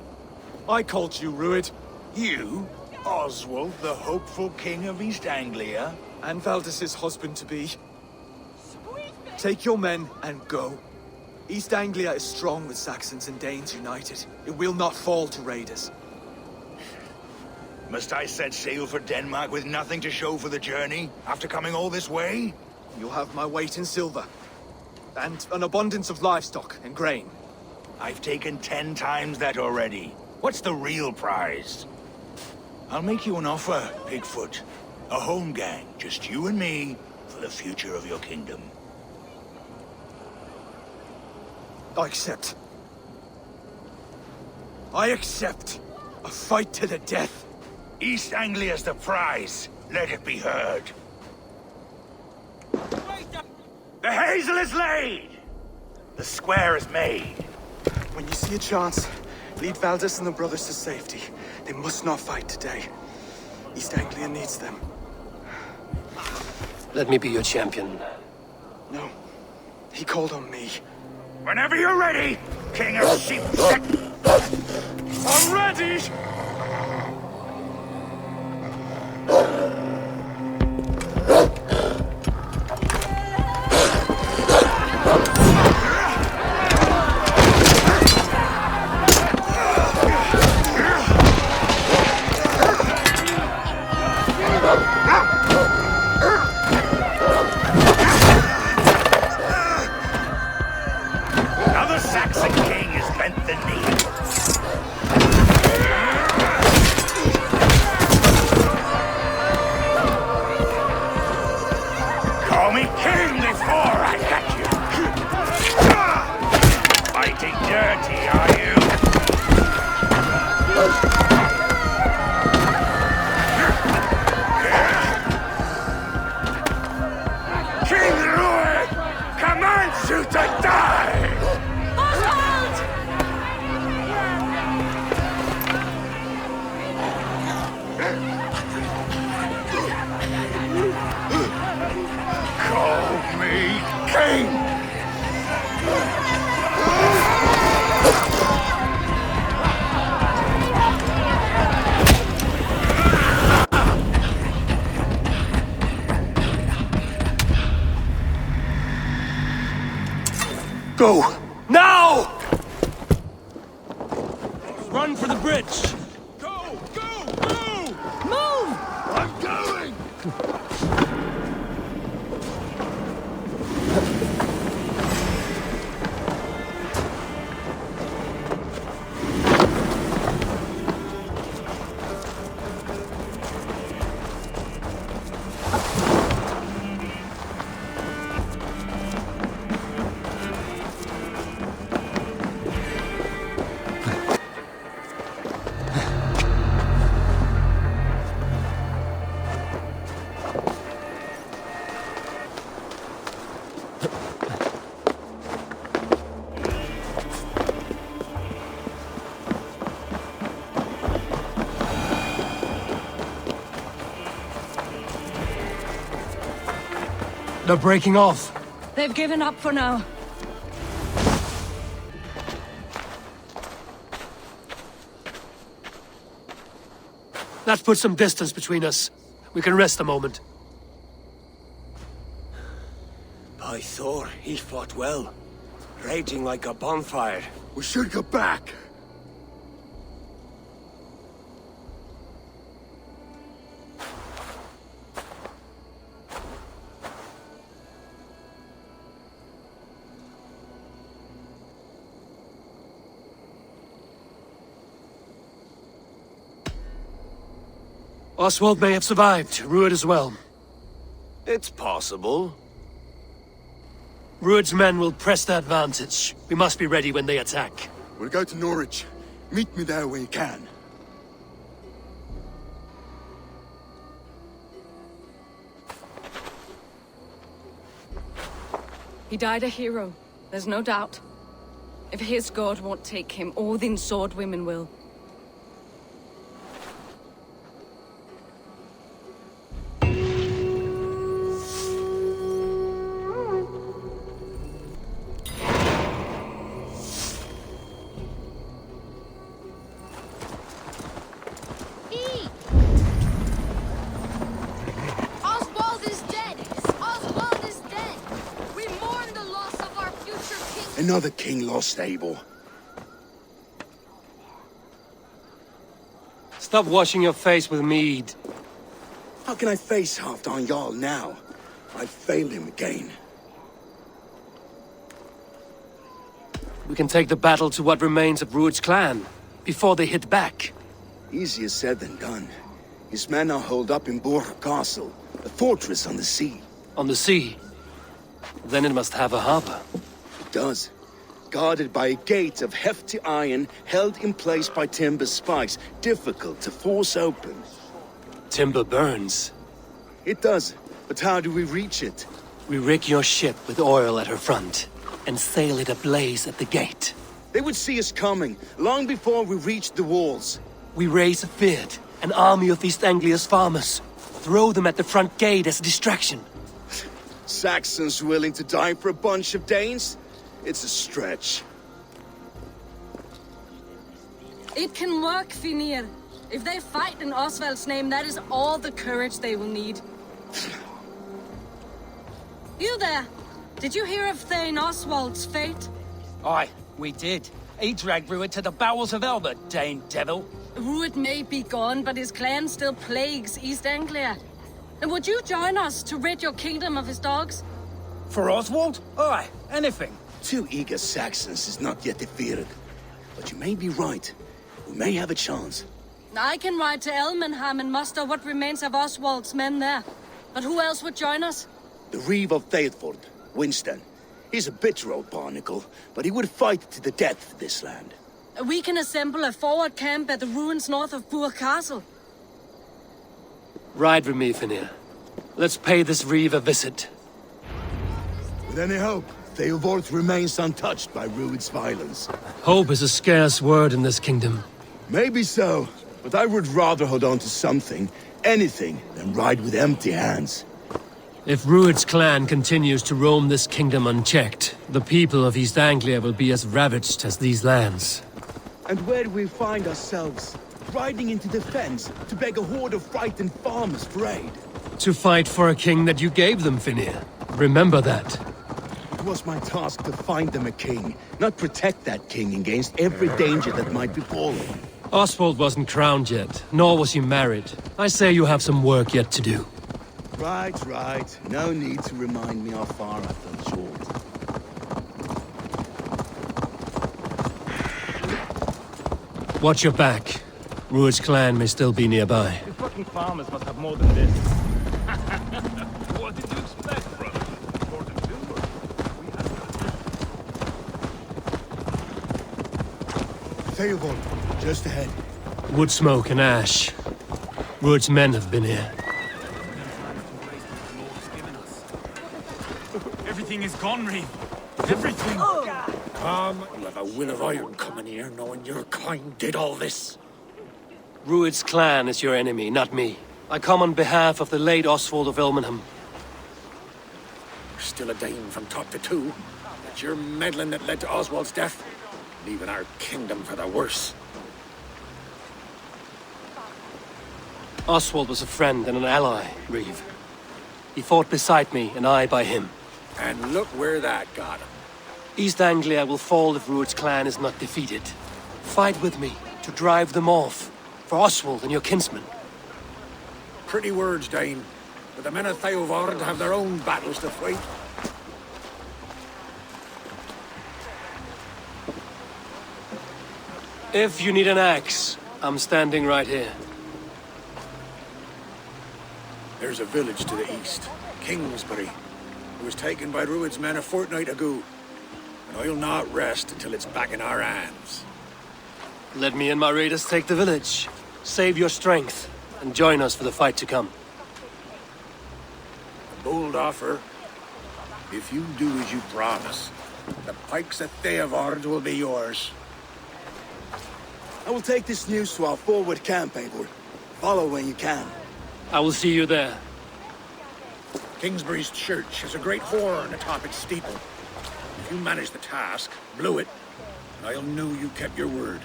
I called you, Rued. You? Oswald, the hopeful king of East Anglia? And Valdis's husband-to-be. Take your men and go. East Anglia is strong with Saxons and Danes united. It will not fall to raiders. Must I set sail for Denmark with nothing to show for the journey, after coming all this way? You'll have my weight in silver. And an abundance of livestock and grain. I've taken 10 times that already. What's the real prize? I'll make you an offer, Pigfoot. A home gang, just you and me, for the future of your kingdom. I accept. I accept. A fight to the death. East Anglia's the prize. Let it be heard. The hazel is laid! The square is made. When you see a chance, lead Valdis and the brothers to safety. They must not fight today. East Anglia needs them. Let me be your champion. No. He called on me. Whenever you're ready, King of Sheep. I'm ready! Another Saxon king has bent the knee. Call me king before I get you. Fighting dirty, are you? King Rued commands you to die! Oswald! Call me king! Go! Now! Run for the bridge! Go! Go! Go! Move! I'm going! They're breaking off. They've given up for now. That puts some distance between us. We can rest a moment. By Thor, he fought well. Raging like a bonfire. We should go back. Oswald may have survived, Ruud as well. It's possible. Ruud's men will press the advantage. We must be ready when they attack. We'll go to Norwich. Meet me there when you can. He died a hero, there's no doubt. If his god won't take him, Odin's sword women will. Another king lost, Eivor. Stop washing your face with mead. How can I face Halfdan Jarl now? I've failed him again. We can take the battle to what remains of Ruud's clan, before they hit back. Easier said than done. His men are holed up in Borg Castle, a fortress on the sea. On the sea? Then it must have a harbor. It does. Guarded by a gate of hefty iron, held in place by timber spikes, difficult to force open. Timber burns. It does, but how do we reach it? We rig your ship with oil at her front, and sail it ablaze at the gate. They would see us coming, long before we reached the walls. We raise a Fyrd, an army of East Anglia's farmers. Throw them at the front gate as a distraction. Saxons willing to die for a bunch of Danes? It's a stretch. It can work, Finir. If they fight in Oswald's name, that is all the courage they will need. You there! Did you hear of Thane Oswald's fate? Aye, we did. He dragged Ruud to the bowels of Elba, Dane devil. Ruud may be gone, but his clan still plagues East Anglia. And would you join us to rid your kingdom of his dogs? For Oswald? Aye, anything. 2 eager Saxons is not yet defeated. But you may be right. We may have a chance. I can ride to Elmenham and muster what remains of Oswald's men there. But who else would join us? The Reeve of Thetford, Winston. He's a bitter old barnacle, but he would fight to the death for this land. We can assemble a forward camp at the ruins north of Burg Castle. Ride with me, Finir. Let's pay this Reeve a visit. With any hope, Theodorth remains untouched by Ruud's violence. Hope is a scarce word in this kingdom. Maybe so, but I would rather hold on to something, anything, than ride with empty hands. If Ruud's clan continues to roam this kingdom unchecked, the people of East Anglia will be as ravaged as these lands. And where do we find ourselves? Riding into defense to beg a horde of frightened farmers for aid. To fight for a king that you gave them, Finir. Remember that. It was my task to find them a king, not protect that king against every danger that might befall him. Oswald wasn't crowned yet, nor was he married. I say you have some work yet to do. Right, right. No need to remind me how far I've done short. Watch your back. Ruud's clan may still be nearby. You fucking farmers must have more than this. What did you expect, brother? Theobald, just ahead. Wood smoke and ash. Ruud's men have been here. Everything is gone, Reeve. Everything. You have a will of iron coming here, knowing your kind did all this. Ruud's clan is your enemy, not me. I come on behalf of the late Oswald of Elmenham. Still a Dane from top to two. It's your meddling that led to Oswald's death, leaving our kingdom for the worse. Oswald was a friend and an ally, Reeve. He fought beside me, and I by him. And look where that got him. East Anglia will fall if Rued's clan is not defeated. Fight with me to drive them off, for Oswald and your kinsmen. Pretty words, Dane. But the men of Eivor have their own battles to fight. If you need an axe, I'm standing right here. There's a village to the east, Kingsbury. It was taken by Rued's men a fortnight ago. And I'll not rest until it's back in our hands. Let me and my raiders take the village. Save your strength, and join us for the fight to come. A bold offer. If you do as you promise, the pikes of Eivor will be yours. I will take this news to our forward camp, Eivor. Follow when you can. I will see you there. Kingsbury's church has a great horn atop its steeple. If you manage the task, blew it, and I'll know you kept your word.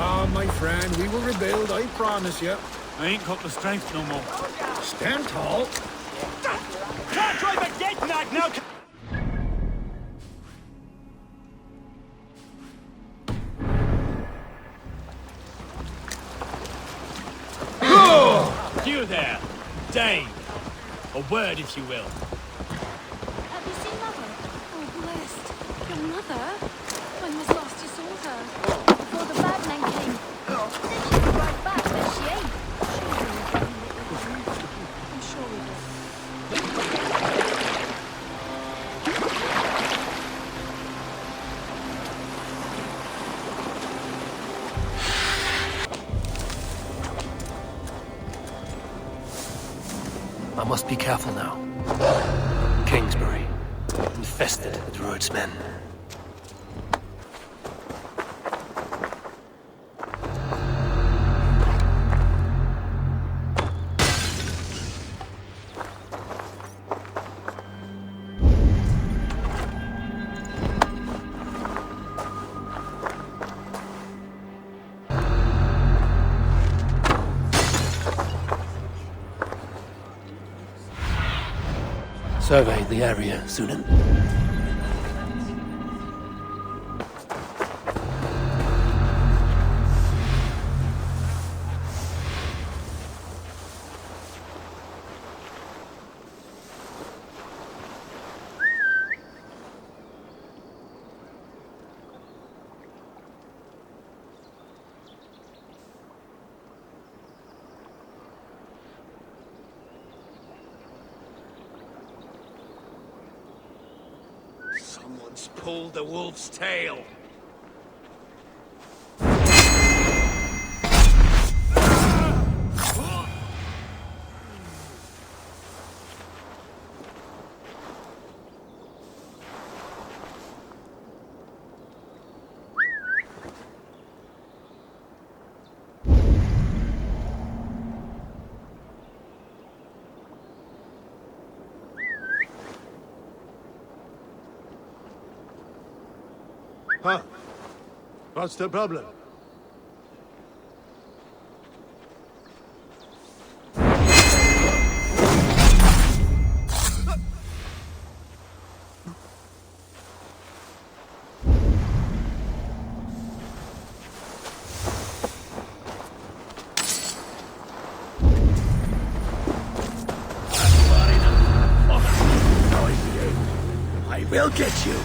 Ah, my friend, we will rebuild, I promise you. I ain't got the strength no more. Stand tall. Can't drive a dead nag now! You there, Dane. A word, if you will. Have you seen Mother? Oh, blessed. Your mother? When was last you saw her? Before the bad men came. Then she was right back, but she ain't. I'm sure we will. I must be careful now. Kingsbury, infested with Rued's men. Survey the area, Sunan. Someone's pulled the wolf's tail. Huh? What's the problem? I will get you.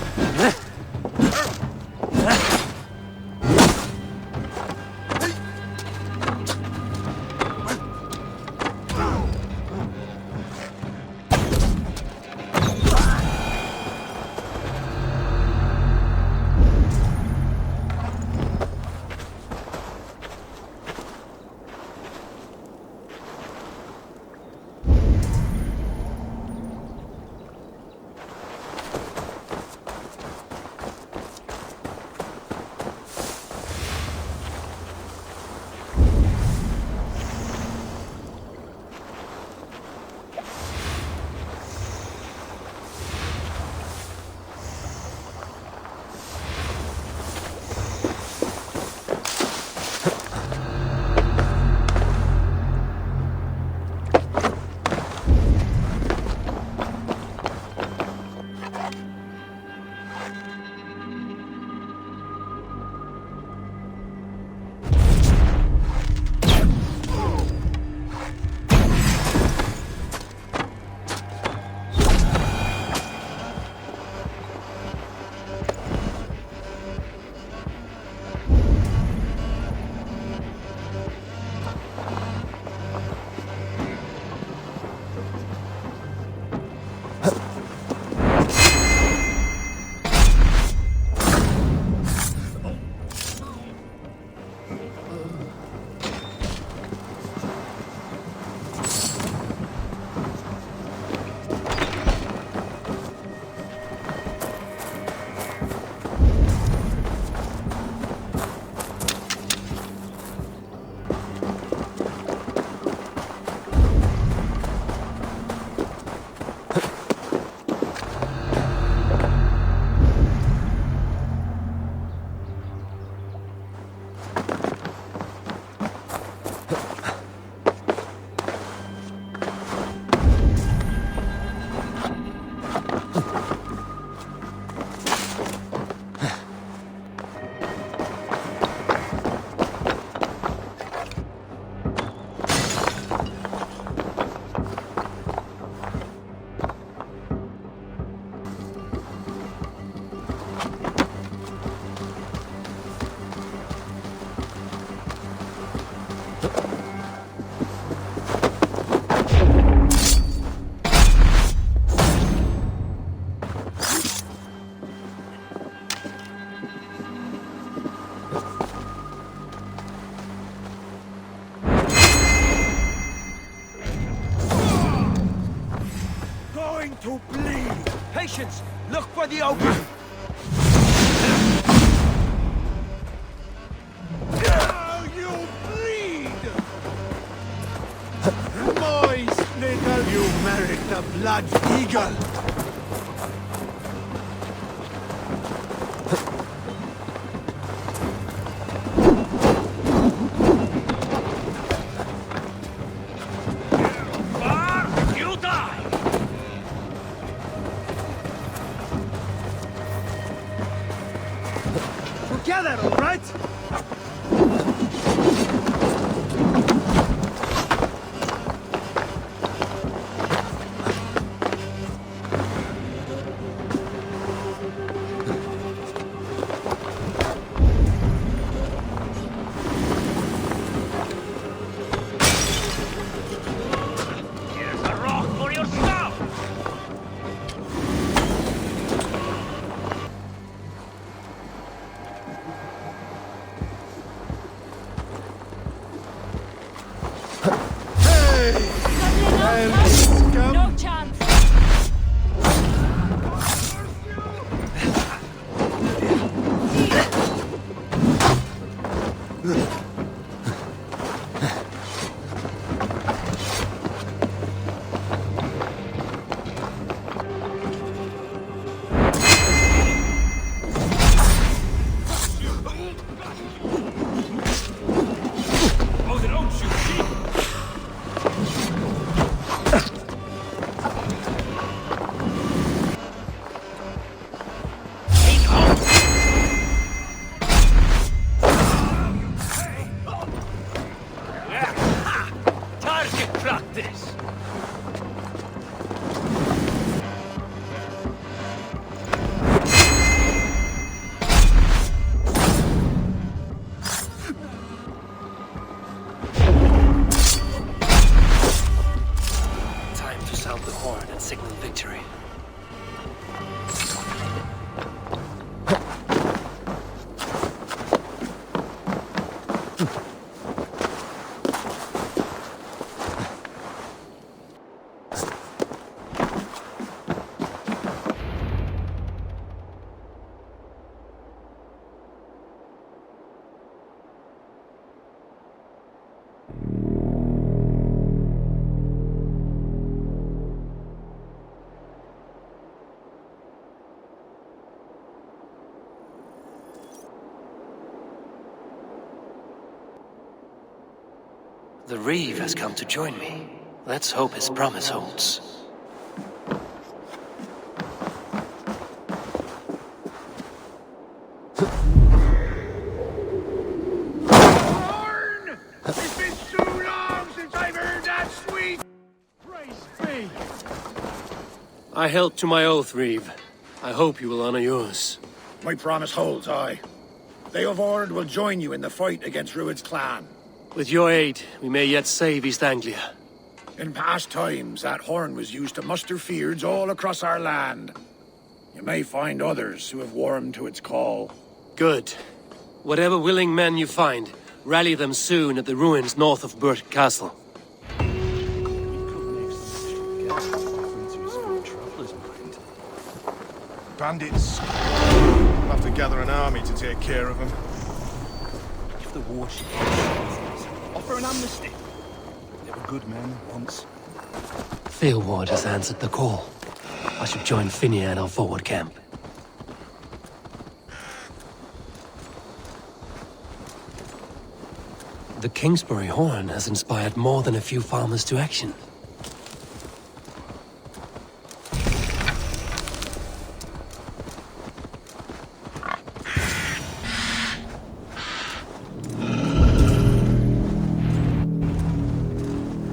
patience! Look for the opening! You bleed! Moist little... You merit the blood eagle! Together, all right? No chance. Oh, they don't shoot sheep. Target practice. Time to sound the horn and signal victory. The Reeve has come to join me. Let's hope his promise holds. It's been too long since I've heard that sweet... Praise be! I held to my oath, Reeve. I hope you will honor yours. My promise holds, aye. Eivor will join you in the fight against Rued's clan. With your aid, we may yet save East Anglia. In past times, that horn was used to muster fyrds all across our land. You may find others who have warmed to its call. Good. Whatever willing men you find, rally them soon at the ruins north of Burt Castle. Bandits. We'll have to gather an army to take care of them. If the warship offer an amnesty. They were good men once. Theelward has answered the call. I should join Finia in our forward camp. The Kingsbury horn has inspired more than a few farmers to action.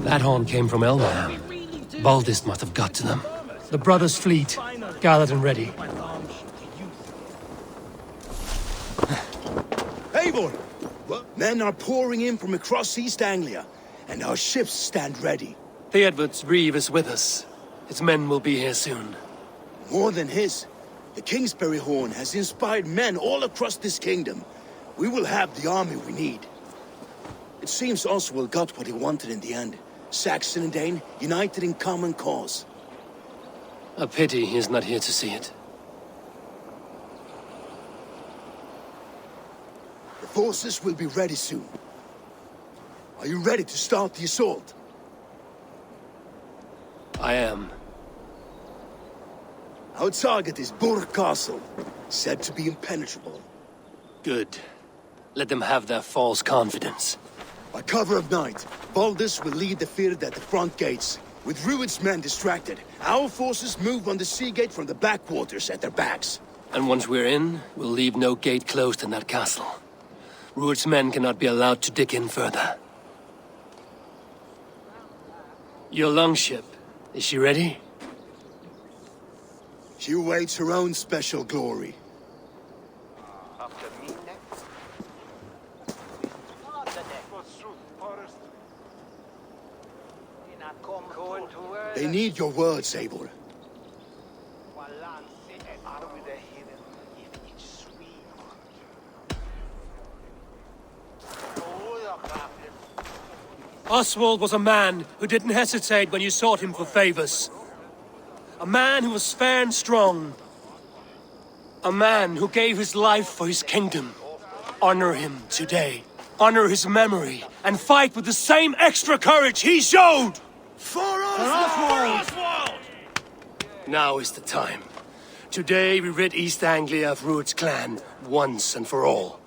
That horn came from Elmham. Baldist must have got to them. The brothers' fleet, gathered and ready. Eivor! Men are pouring in from across East Anglia, and our ships stand ready. Theodward's Reeve is with us. His men will be here soon. More than his. The Kingsbury horn has inspired men all across this kingdom. We will have the army we need. It seems Oswald got what he wanted in the end. Saxon and Dane united in common cause. A pity he is not here to see it. The forces will be ready soon. Are you ready to start the assault? I am. Our target is Burg Castle, said to be impenetrable. Good. Let them have their false confidence. By cover of night, Baldus will lead the field at the front gates. With Rued's men distracted, our forces move on the sea gate from the backwaters at their backs. And once we're in, we'll leave no gate closed in that castle. Rued's men cannot be allowed to dig in further. Your longship, is she ready? She awaits her own special glory. They need your words, Eivor. Oswald was a man who didn't hesitate when you sought him for favors. A man who was fair and strong. A man who gave his life for his kingdom. Honor him today. Honor his memory. And fight with the same extra courage he showed! For Oswald! Now is the time. Today we rid East Anglia of Rued's clan, once and for all.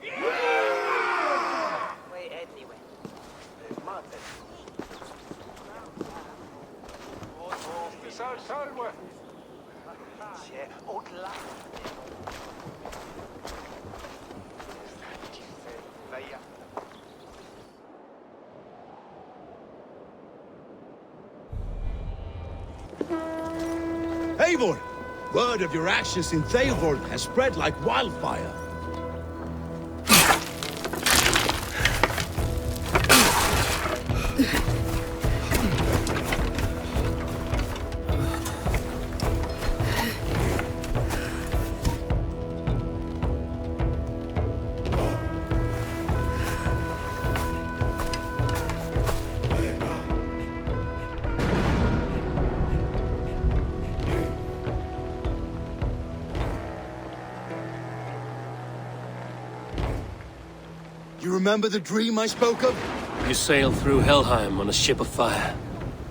Eivor! Word of your actions in Thegn has spread like wildfire. You remember the dream I spoke of? You sailed through Helheim on a ship of fire.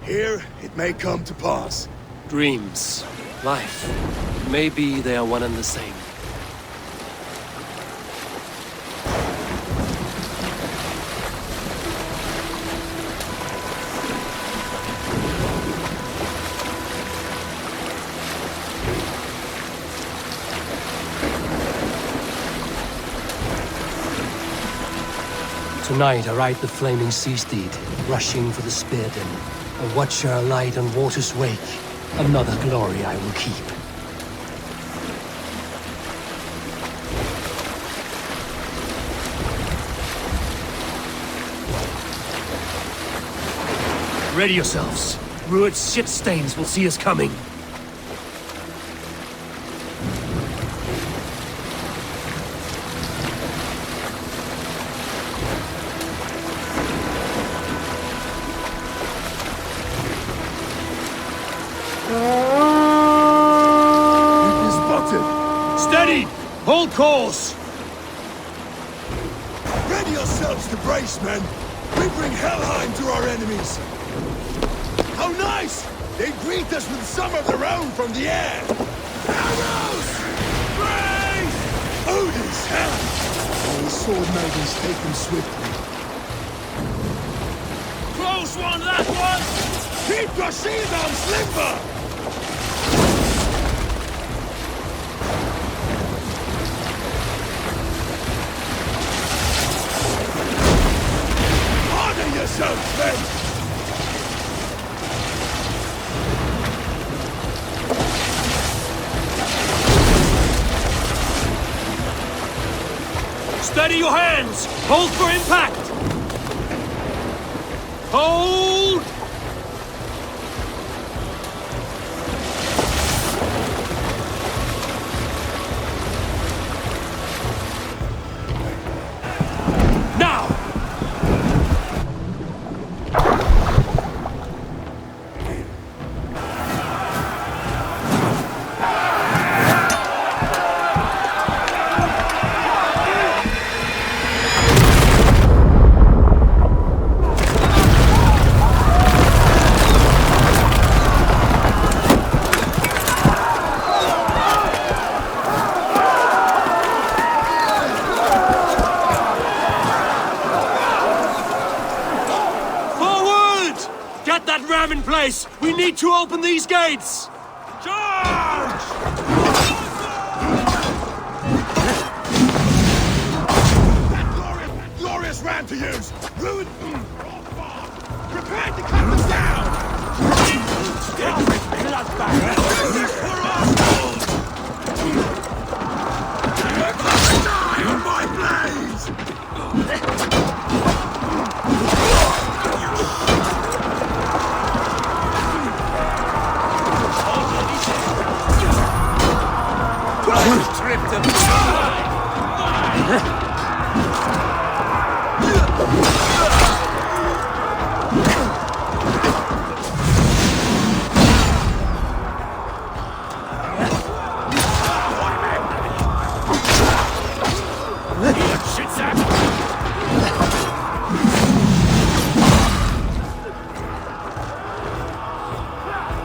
Here, it may come to pass. Dreams, life, maybe they are one and the same. Tonight I ride the flaming sea steed, rushing for the spear den. A watcher alight on water's wake. Another glory I will keep. Ready yourselves. Rued's shit stains will see us coming. Steady! Hold course! Ready yourselves to brace, men! We bring Helheim to our enemies! How nice! They greet us with some of their own from the air! Arrows! Brace! Odin's hand! All sword maidens take them swiftly. Close one, last one! Keep your shield arms limber! Yourselves, men! Steady your hands! Hold for impact! Hold! place! We need to open these gates! Charge! That glorious ram to use! Ruin... Prepare to cut them down! Die on my blades! Tripped him.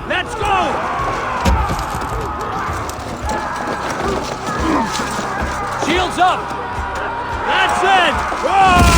Let's go! Shields up! That's it! Whoa!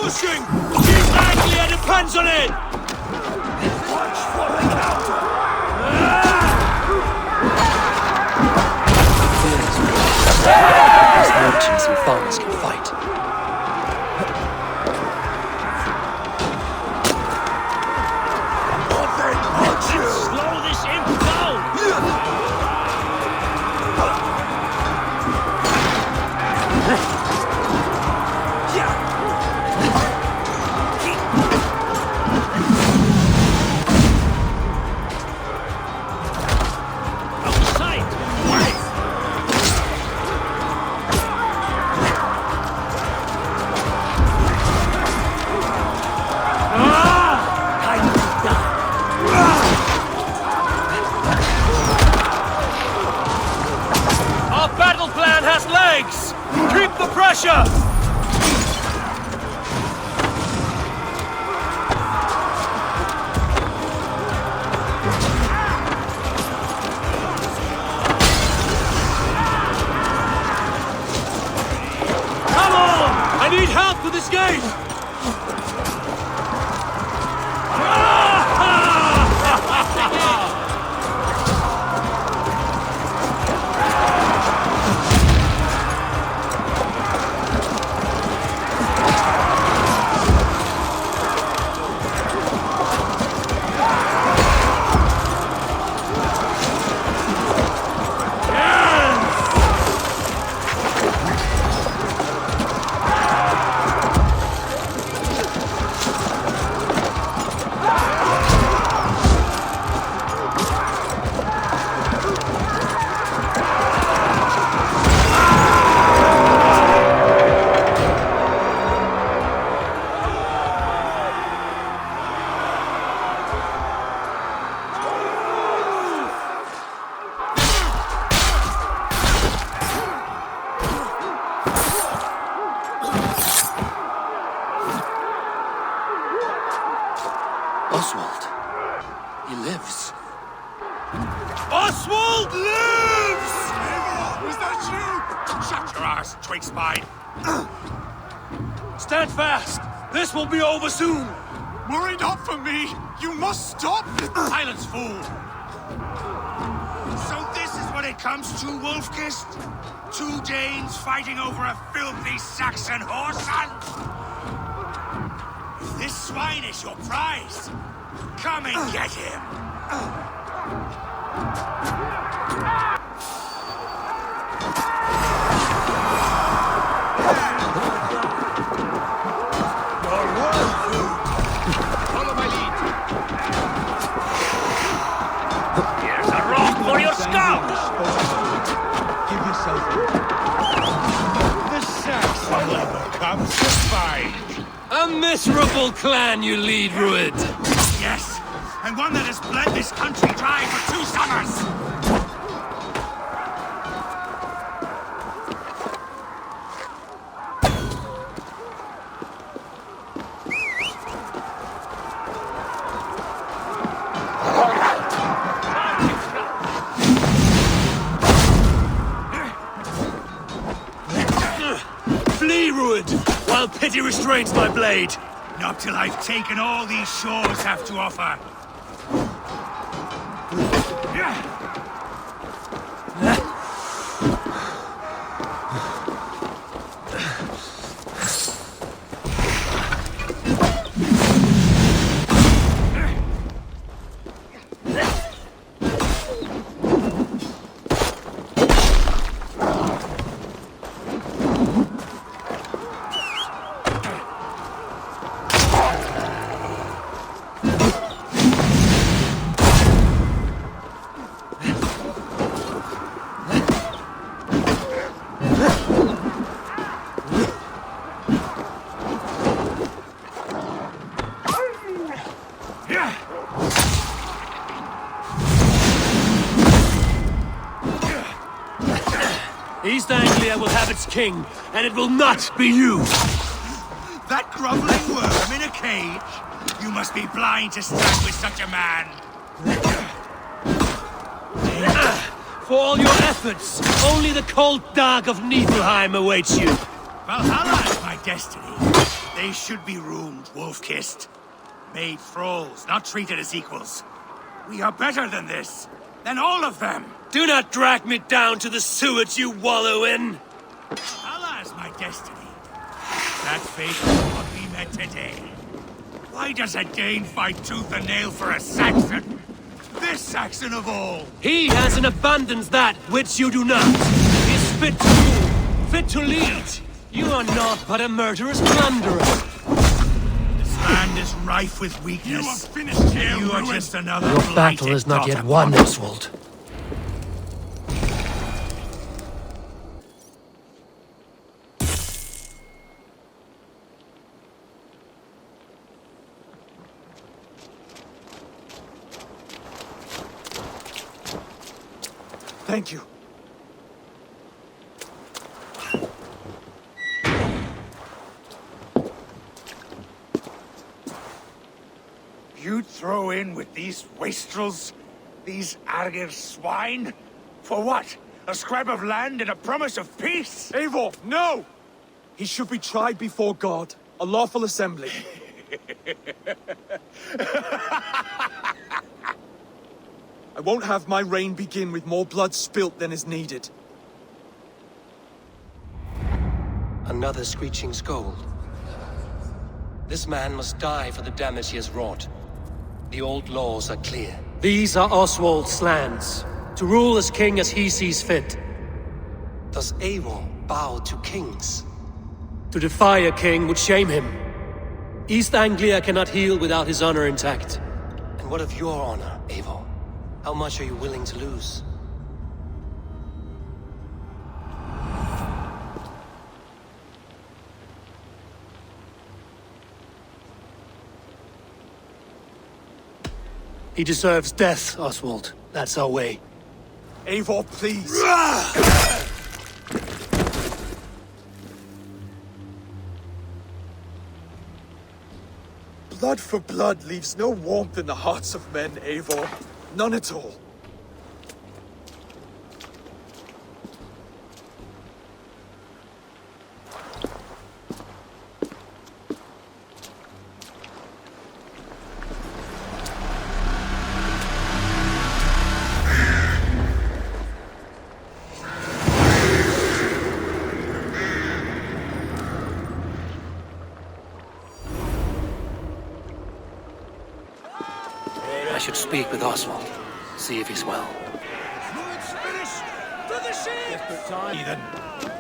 pushing! Team Anglia depends on it! Watch for the counter! These merchants and farmers can fight. Slow this imp down! pressure! Come on! I need help with this gate! Oswald. He lives. Oswald lives! Eivor, is that you? Shut your ass, twig spine. Stand fast! This will be over soon! Worry not for me! You must stop! Silence, fool! So this is what it comes to, Wolfkist? 2 Danes fighting over a filthy Saxon horse hunt? If this swine is your prize, come and get him! Follow my lead. Here's a rock for your scalp! Give yourself the Saxon lover comes to fight. A miserable clan you lead, Rued. Yes, and one that has bled this country dry for 2 summers. Flee, Rued, while pity restrains my blade. Not till I've taken all these shores have to offer. East Anglia will have its king, and it will not be you! That groveling worm in a cage? You must be blind to stand with such a man. For all your efforts, only the cold dark of Niflheim awaits you. Valhalla is my destiny. They should be roomed, wolf-kissed. Made thralls, not treated as equals. We are better than this. Than all of them. Do not drag me down to the sewage you wallow in! Allah is my destiny. That fate is what we met today. Why does a Dane fight tooth and nail for a Saxon? This Saxon of all! He has in abundance that which you do not. He is fit to rule, fit to lead. You are not but a murderous plunderer. This land is rife with weakness. You are finished here, You are Ruin. just another Your battle is not yet won, Oswald. Thank you. throw in with these wastrels? These Argir swine? For what? A scrap of land and a promise of peace? Eivor, no! He should be tried before God, a lawful assembly. I won't have my reign begin with more blood spilt than is needed. Another screeching scold. This man must die for the damage he has wrought. The old laws are clear. These are Oswald's lands, to rule as king as he sees fit. Does Eivor bow to kings? To defy a king would shame him. East Anglia cannot heal without his honor intact. And what of your honor, Eivor? How much are you willing to lose? He deserves death, Oswald. That's our way. Eivor, please. Blood for blood leaves no warmth in the hearts of men, Eivor. None at all. I should speak with Oswald. See if he's well. It's finished! To the ship! Desperate time. Heathen.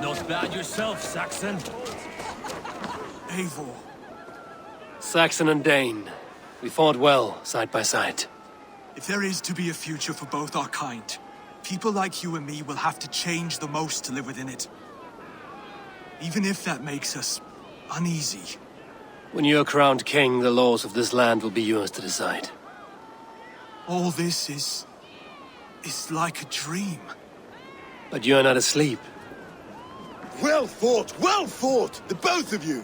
Not bad yourself, Saxon. Eivor. Saxon and Dane. We fought well, side by side. If there is to be a future for both our kind, people like you and me will have to change the most to live within it. Even if that makes us uneasy. When you're crowned king, the laws of this land will be yours to decide. All this is like a dream. But you're not asleep. Well fought, the both of you!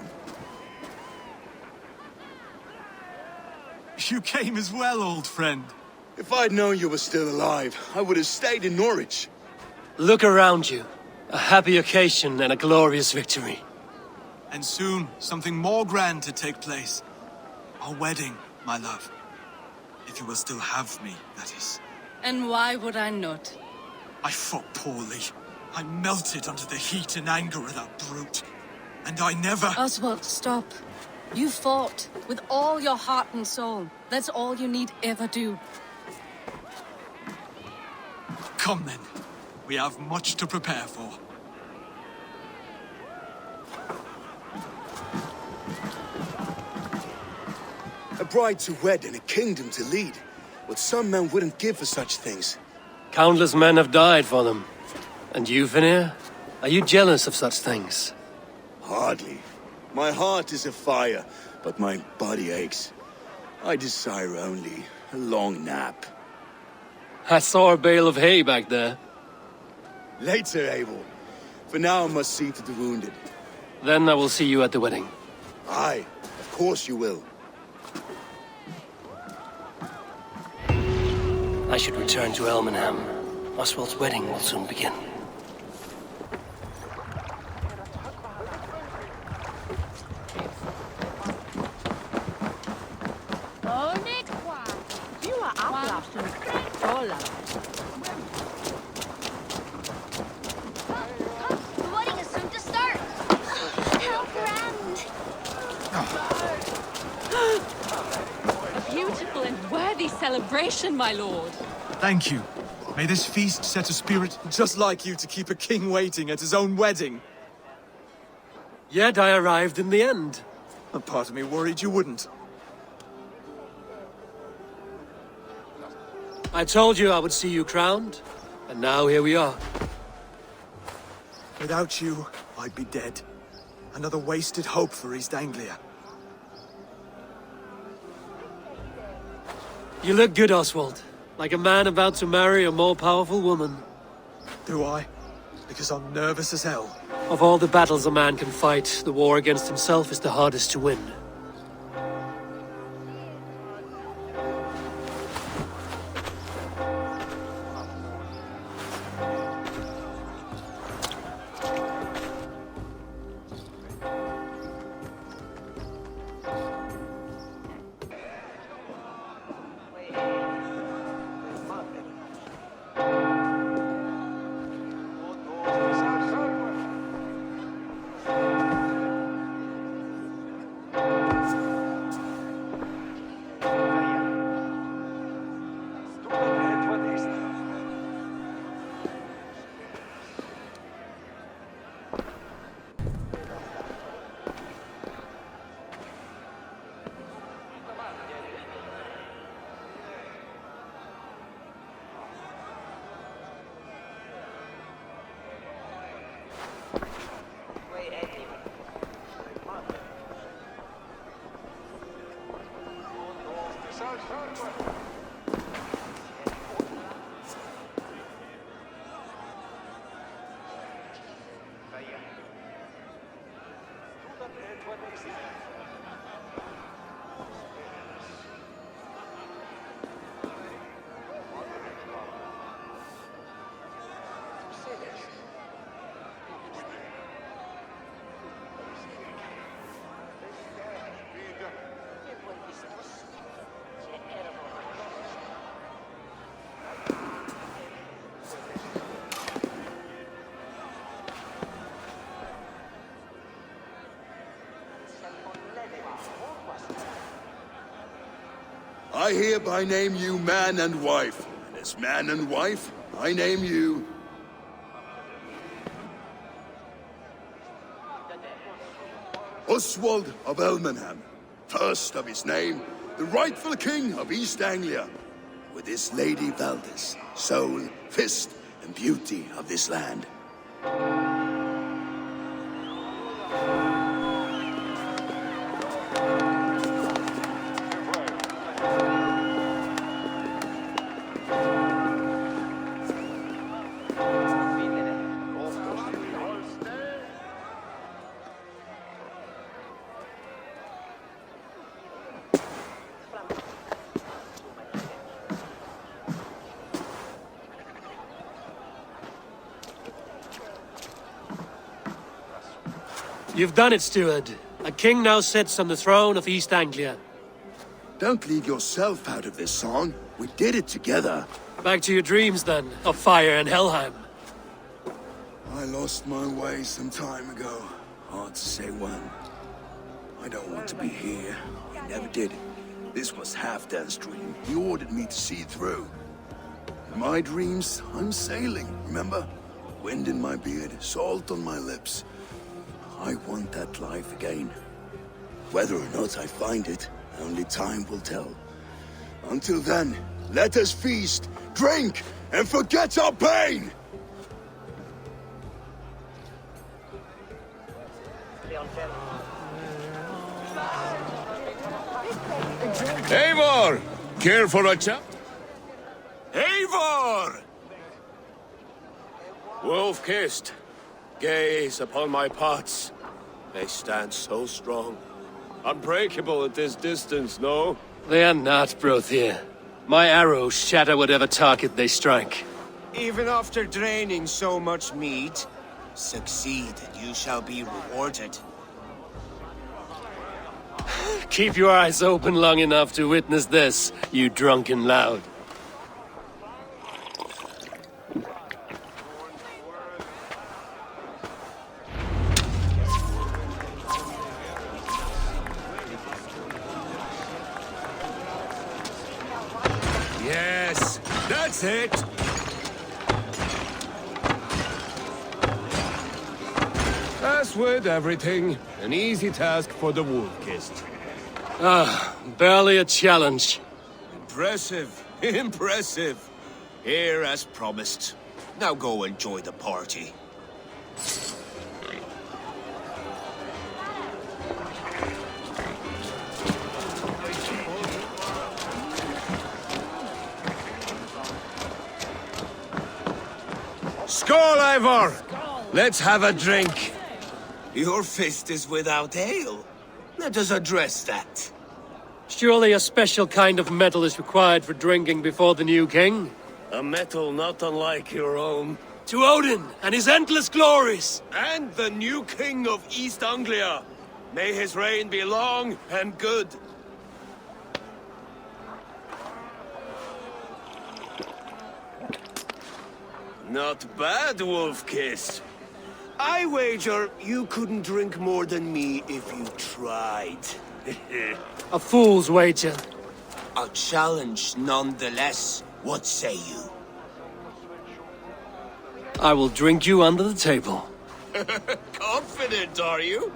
You came as well, old friend. If I'd known you were still alive, I would have stayed in Norwich. Look around you. A happy occasion and a glorious victory. And soon, something more grand to take place. Our wedding, my love. If you will still have me, that is. And why would I not? I fought poorly. I melted under the heat and anger of that brute. And I never... Oswald, stop. You fought with all your heart and soul. That's all you need ever do. Come then. We have much to prepare for. A bride to wed and a kingdom to lead. What some men wouldn't give for such things. Countless men have died for them. And you, Vanir? Are you jealous of such things? Hardly. My heart is afire, but my body aches. I desire only a long nap. I saw a bale of hay back there. Later, Eivor. For now, I must see to the wounded. Then I will see you at the wedding. Aye, of course you will. I should return to Elmenham. Oswald's wedding will soon begin. The wedding is soon to start. How grand! A beautiful and worthy celebration, my lord. Thank you. May this feast set a spirit... Just like you to keep a king waiting at his own wedding. Yet I arrived in the end. A part of me worried you wouldn't. I told you I would see you crowned, and now here we are. Without you, I'd be dead. Another wasted hope for East Anglia. You look good, Oswald. Like a man about to marry a more powerful woman. Do I? Because I'm nervous as hell. Of all the battles a man can fight, the war against himself is the hardest to win. I hereby name you man and wife. And as man and wife, I name you... Oswald of Elmenham, first of his name, the rightful king of East Anglia, with this Lady Valdis, soul, fist, and beauty of this land. You've done it, steward. A king now sits on the throne of East Anglia. Don't leave yourself out of this song. We did it together. Back to your dreams, then, of fire and Helheim. I lost my way some time ago. Hard to say when. I don't want to be here. He never did. This was Halfdan's dream. He ordered me to see through. In my dreams, I'm sailing, remember? Wind in my beard, salt on my lips. I want that life again. Whether or not I find it, only time will tell. Until then, let us feast, drink, and forget our pain! Eivor! Care for a chat? Eivor! Wolf-kissed, gaze upon my pots. They stand so strong. Unbreakable at this distance, no? They are not, Brothir. My arrows shatter whatever target they strike. Even after draining so much meat, succeed and you shall be rewarded. Keep your eyes open long enough to witness this, you drunken loud. Yes, that's it! As with everything, an easy task for the wolf-kissed. Ah, barely a challenge. Impressive, impressive. Here as promised. Now go enjoy the party. Skål, Eivor! Let's have a drink. Your fist is without ale. Let us address that. Surely a special kind of metal is required for drinking before the new king? A metal not unlike your own. To Odin and his endless glories! And the new king of East Anglia. May his reign be long and good. Not bad, Wolf-Kiss. I wager you couldn't drink more than me if you tried. A fool's wager. A challenge nonetheless. What say you? I will drink you under the table. Confident, are you?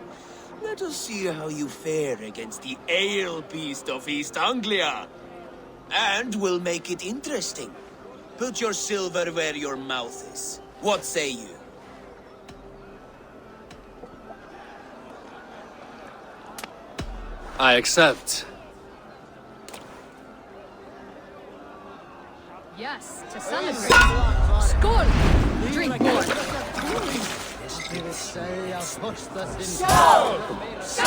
Let us see how you fare against the ale beast of East Anglia. And we'll make it interesting. Put your silver where your mouth is. What say you? I accept. glass to celebrate. Skål! Drink more. Skål! Skål! Skål! Skål! Skål!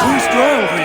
Too strong for you.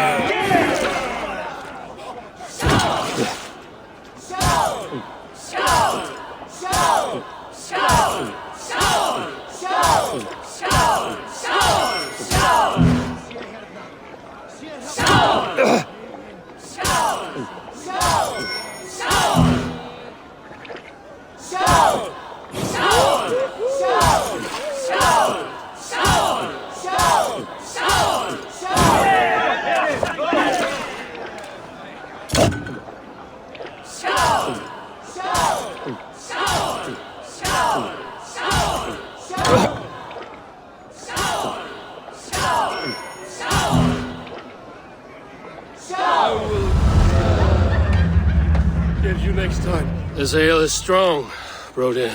This ale is strong, Brody.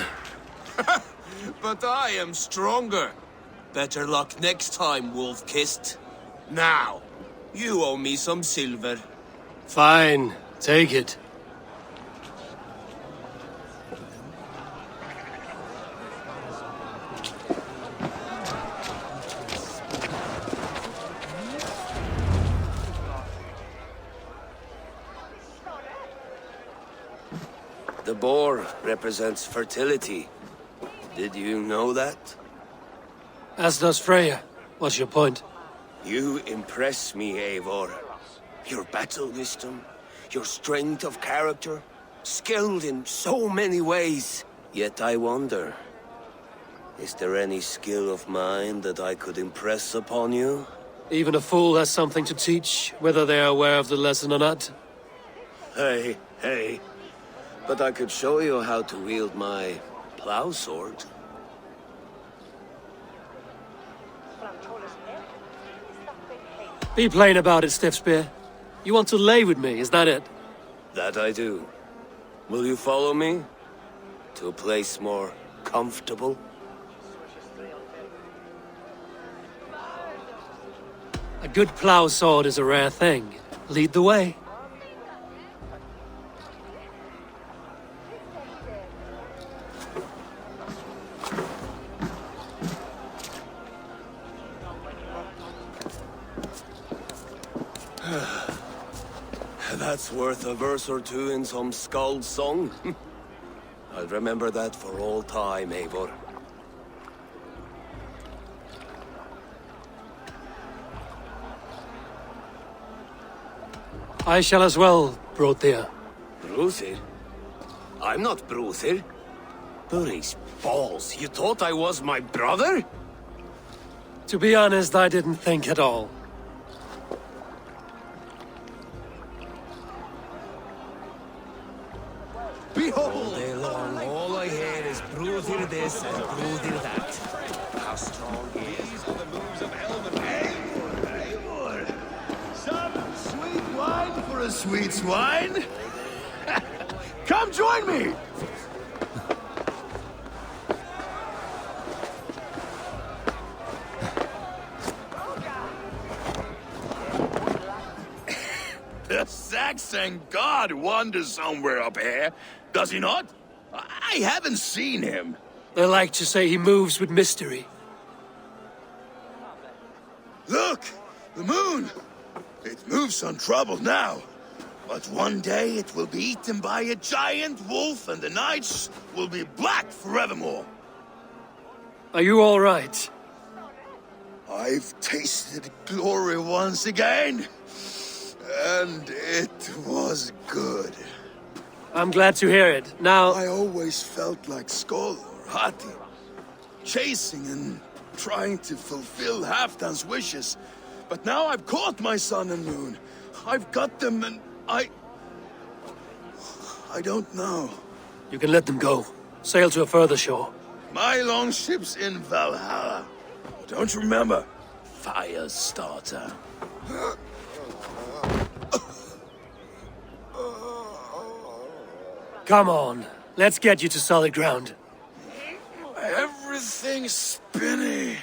But I am stronger. Better luck next time, Wolf-Kissed. Now, you owe me some silver. Fine, take it. The boar represents fertility. Did you know that? As does Freya. What's your point? You impress me, Eivor. Your battle wisdom, your strength of character, skilled in so many ways. Yet I wonder, is there any skill of mine that I could impress upon you? Even a fool has something to teach, whether they are aware of the lesson or not. Hey. But I could show you how to wield my plow sword. Be plain about it, Stiffspear. You want to lay with me, is that it? That I do. Will you follow me? To a place more comfortable? A good plow sword is a rare thing. Lead the way. That's worth a verse or two in some skald's song. I'll remember that for all time, Eivor. I shall as well, Brothir. Bruthir? I'm not Bruthir. Burry's balls, you thought I was my brother? To be honest, I didn't think at all. Behold! All day long, all I hear is Bruthir this and Bruthir that. How strong he is. These are the moves of Eivor. Some sweet wine for a sweet swine? Come join me! The Saxon god wanders somewhere up here, does he not? I haven't seen him. They like to say he moves with mystery. Look! The moon! It moves untroubled now. But one day it will be eaten by a giant wolf and the nights will be black forevermore. Are you all right? I've tasted glory once again. And it was good. I'm glad to hear it. Now... I always felt like Skoll or Hati. Chasing and trying to fulfill Halfdan's wishes. But now I've caught my sun and moon. I've got them and I don't know. You can let them go. Sail to a further shore. My longship's in Valhalla. Don't you remember? Firestarter. Come on. Let's get you to solid ground. Everything's spinny.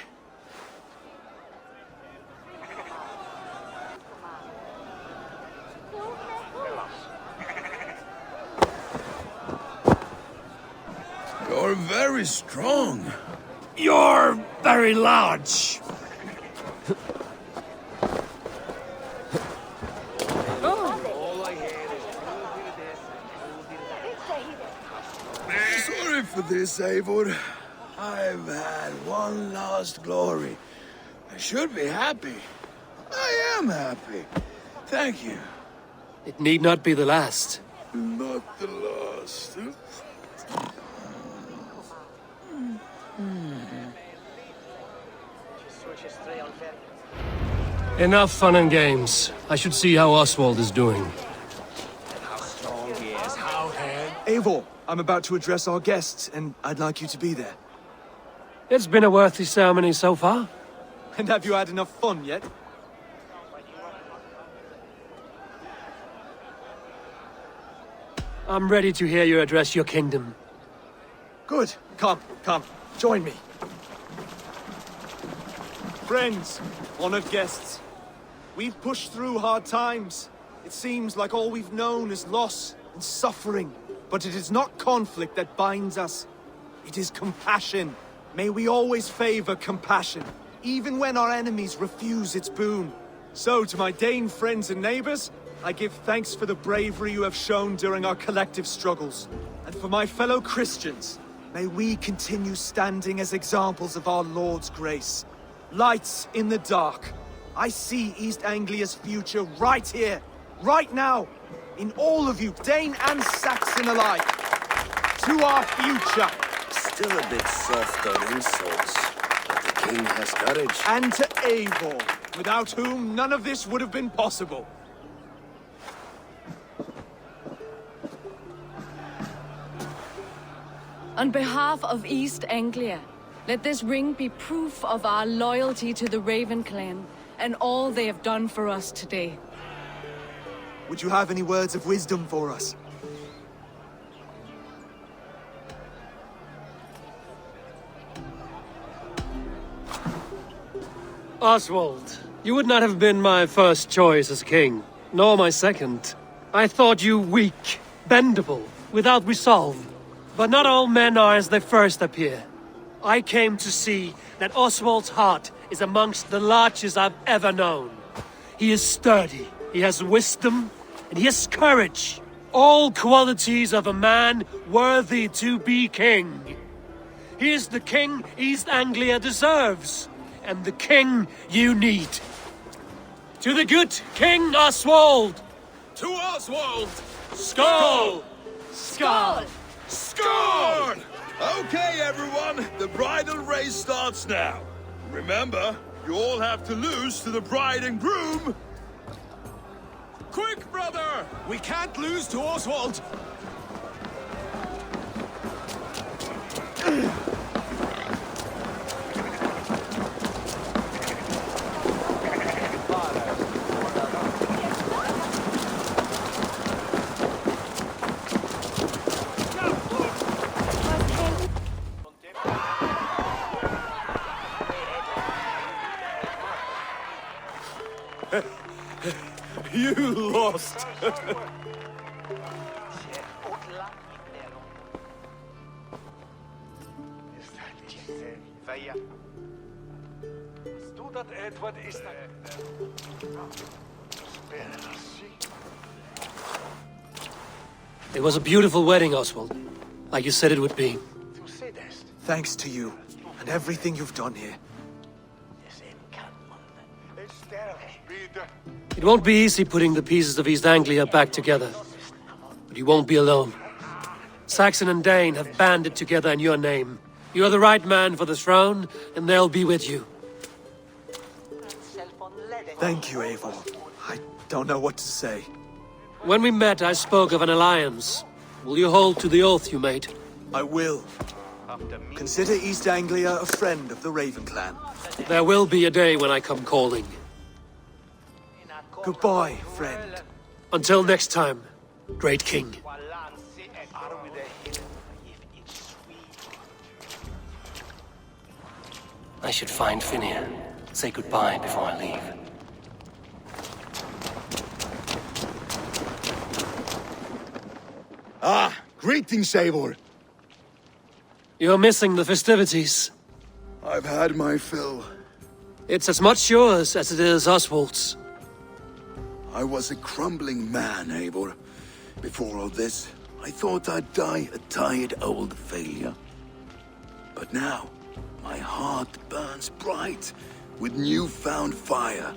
You're very strong. You're very large. Sorry for this, Eivor. I've had one last glory. I should be happy. I am happy. Thank you. It need not be the last. Not the last. Enough fun and games. I should see how Oswald is doing. Eivor, I'm about to address our guests, and I'd like you to be there. It's been a worthy ceremony so far. And have you had enough fun yet? I'm ready to hear you address your kingdom. Good. Come, join me. Friends, honored guests, we've pushed through hard times. It seems like all we've known is loss and suffering. But it is not conflict that binds us. It is compassion. May we always favor compassion, even when our enemies refuse its boon. So, to my Dane friends and neighbors, I give thanks for the bravery you have shown during our collective struggles. And for my fellow Christians, may we continue standing as examples of our Lord's grace. Lights in the dark. I see East Anglia's future right here, right now, in all of you, Dane and Saxon alike. To our future. Still a bit soft on insults, but the king has courage. And to Eivor, without whom none of this would have been possible. On behalf of East Anglia, let this ring be proof of our loyalty to the Raven clan and all they have done for us today. Would you have any words of wisdom for us? Oswald, you would not have been my first choice as king, nor my second. I thought you weak, bendable, without resolve. But not all men are as they first appear. I came to see that Oswald's heart is amongst the largest I've ever known. He is sturdy, he has wisdom, and he has courage. All qualities of a man worthy to be king. He is the king East Anglia deserves, and the king you need. To the good King Oswald! To Oswald! Skull! Skull! Score! Okay, everyone, the bridal race starts now. Remember, you all have to lose to the bride and groom. Quick, brother! We can't lose to Oswald! You lost! It was a beautiful wedding, Oswald. Like you said it would be. Thanks to you, and everything you've done here. It won't be easy putting the pieces of East Anglia back together. But you won't be alone. Saxon and Dane have banded together in your name. You are the right man for the throne, and they'll be with you. Thank you, Eivor. I don't know what to say. When we met, I spoke of an alliance. Will you hold to the oath you made? I will. Consider East Anglia a friend of the Raven clan. There will be a day when I come calling. Goodbye, friend. Until next time, great king. I should find Finir. Say goodbye before I leave. Ah, greetings, Eivor. You're missing the festivities. I've had my fill. It's as much yours as it is Oswald's. I was a crumbling man, Eivor. Before all this, I thought I'd die a tired old failure. But now, my heart burns bright with newfound fire.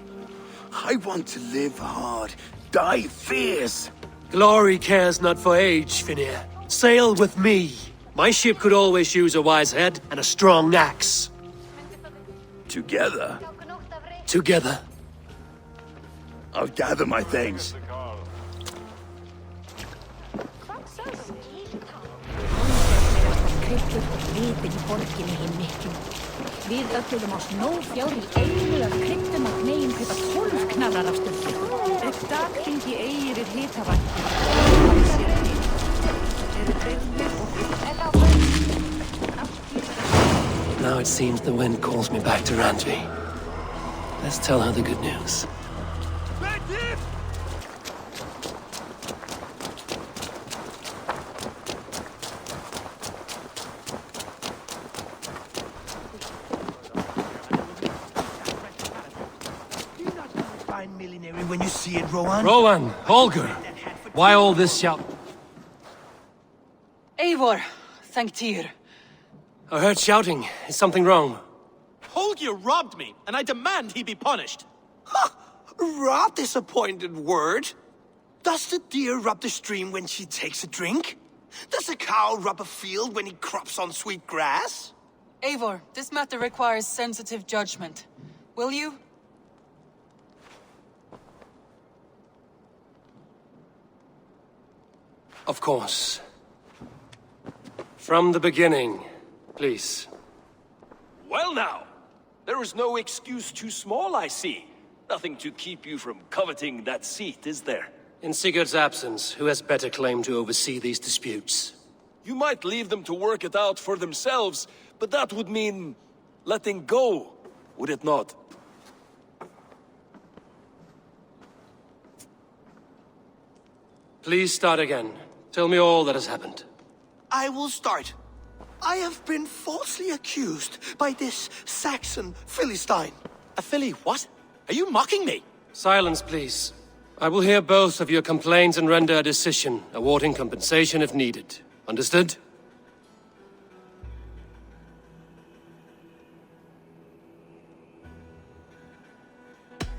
I want to live hard, die fierce. Glory cares not for age, Finir. Sail with me. My ship could always use a wise head and a strong axe. Together? Together. I'll gather my things. Við öllum á snófjár í einu af kryddum og knegin kaupa 12 knarrar af stundum. Eitt dagkringi eigirir hitavætti. Now it seems the wind calls me back to Randvi. Let's tell her the good news. When you see it, Rowan? Rowan! Holger! Why all this shout? Eivor, thank Tyr. I heard shouting. Is something wrong? Holger robbed me, and I demand he be punished. Rot disappointed word. Does the deer rub the stream when she takes a drink? Does a cow rub a field when he crops on sweet grass? Eivor, this matter requires sensitive judgment. Will you? Of course. From the beginning, please. Well now, there is no excuse too small, I see. Nothing to keep you from coveting that seat, is there? In Sigurd's absence, who has better claim to oversee these disputes? You might leave them to work it out for themselves, but that would mean letting go, would it not? Please start again. Tell me all that has happened. I will start. I have been falsely accused by this Saxon Philistine. A Philly what? Are you mocking me? Silence, please. I will hear both of your complaints and render a decision, awarding compensation if needed. Understood?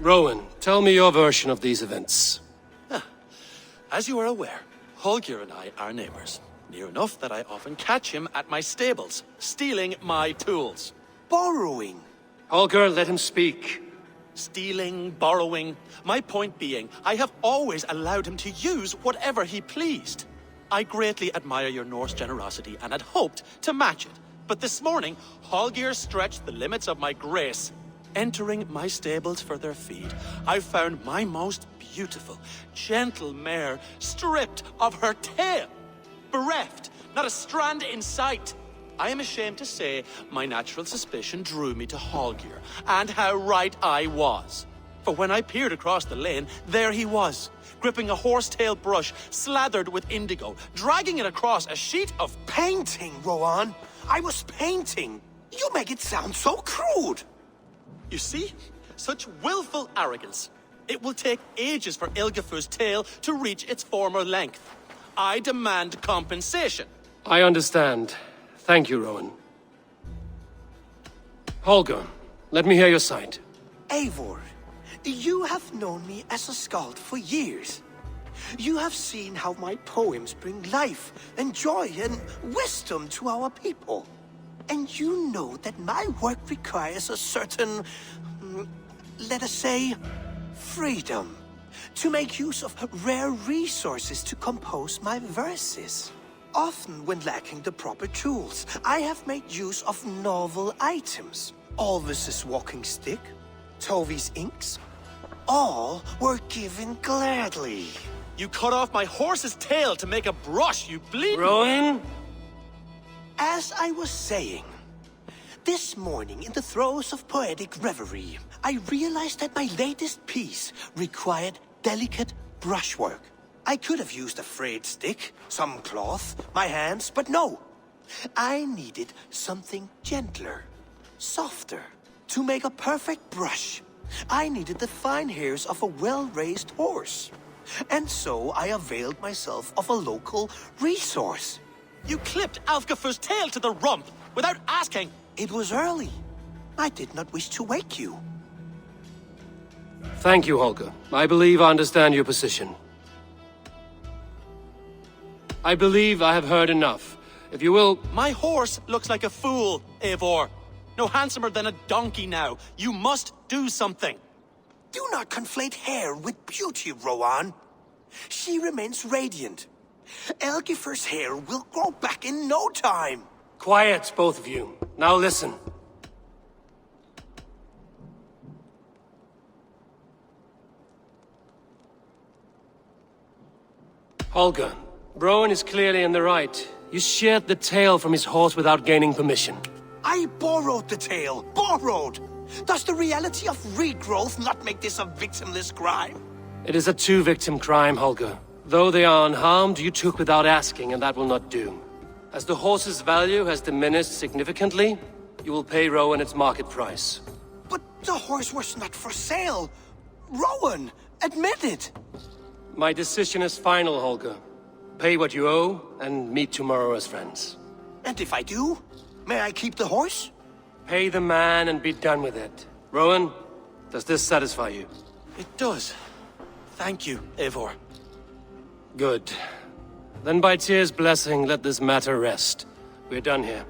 Rowan, tell me your version of these events. As you are aware, Holger and I are neighbors. Near enough that I often catch him at my stables, stealing my tools. Borrowing. Holger, let him speak. Stealing, borrowing. My point being, I have always allowed him to use whatever he pleased. I greatly admire your Norse generosity and had hoped to match it. But this morning, Holger stretched the limits of my grace. Entering my stables for their feed, I found my most beautiful, gentle mare stripped of her tail. Bereft, not a strand in sight. I am ashamed to say my natural suspicion drew me to Holger, and how right I was. For when I peered across the lane, there he was, gripping a horsetail brush slathered with indigo, dragging it across a sheet of painting, Rowan. I was painting. You make it sound so crude. You see? Such willful arrogance. It will take ages for Ilgifu's tail to reach its former length. I demand compensation. I understand. Thank you, Rowan. Holger, let me hear your side. Eivor, you have known me as a skald for years. You have seen how my poems bring life and joy and wisdom to our people. And you know that my work requires a certain, let us say, freedom. To make use of rare resources to compose my verses. Often when lacking the proper tools, I have made use of novel items. Alvis's walking stick, Tovi's inks, all were given gladly. You cut off my horse's tail to make a brush, you bleed. Rowan? As I was saying, This morning, in the throes of poetic reverie, I realized that my latest piece required delicate brushwork. I could have used a frayed stick, some cloth, my hands, but no. I needed something gentler, softer. To make a perfect brush, I needed the fine hairs of a well-raised horse. And so I availed myself of a local resource. You clipped Alfgafur's tail to the rump without asking. It was early. I did not wish to wake you. Thank you, Holger. I believe I understand your position. I believe I have heard enough. If you will... My horse looks like a fool, Eivor. No handsomer than a donkey now. You must do something. Do not conflate hair with beauty, Rowan. She remains radiant. Algifur's hair will grow back in no time. Quiet, both of you. Now listen. Holger, Rowan is clearly in the right. You sheared the tail from his horse without gaining permission. I borrowed the tail. Borrowed! Does the reality of regrowth not make this a victimless crime? It is a two-victim crime, Holger. Though they are unharmed, you took without asking, and that will not do. As the horse's value has diminished significantly, you will pay Rowan its market price. But the horse was not for sale. Rowan, admit it. My decision is final, Holger. Pay what you owe, and meet tomorrow as friends. And if I do, may I keep the horse? Pay the man and be done with it. Rowan, does this satisfy you? It does. Thank you, Eivor. Good. Then by Tyr's blessing, let this matter rest. We're done here.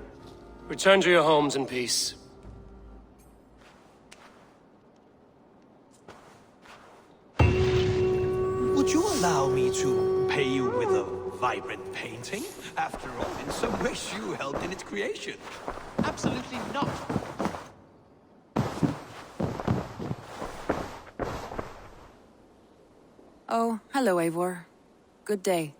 Return to your homes in peace. Would you allow me to pay you with a vibrant painting? After all, in some ways you helped in its creation. Absolutely not. Oh, hello, Eivor. Good day.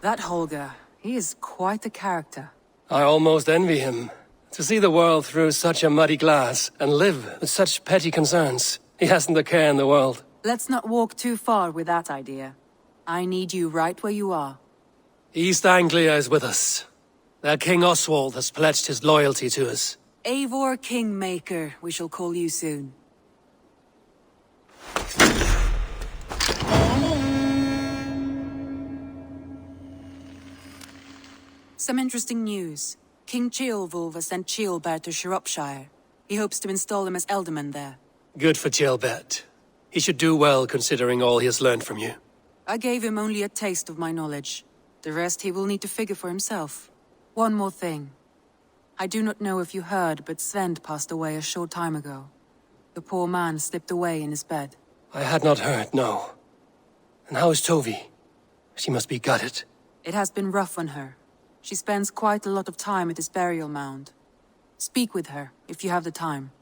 That Holger, he is quite the character. I almost envy him. To see the world through such a muddy glass, and live with such petty concerns. He hasn't a care in the world. Let's not walk too far with that idea. I need you right where you are. East Anglia is with us. Their King Oswald has pledged his loyalty to us. Eivor Kingmaker, we shall call you soon. Some interesting news. King Ceolwulf has sent Ceolbert to Shropshire. He hopes to install him as Elderman there. Good for Ceolbert. He should do well considering all he has learned from you. I gave him only a taste of my knowledge. The rest he will need to figure for himself. One more thing. I do not know if you heard, but Svend passed away a short time ago. The poor man slipped away in his bed. I had not heard, no. And how is Tovi? She must be gutted. It has been rough on her. She spends quite a lot of time at his burial mound. Speak with her, if you have the time.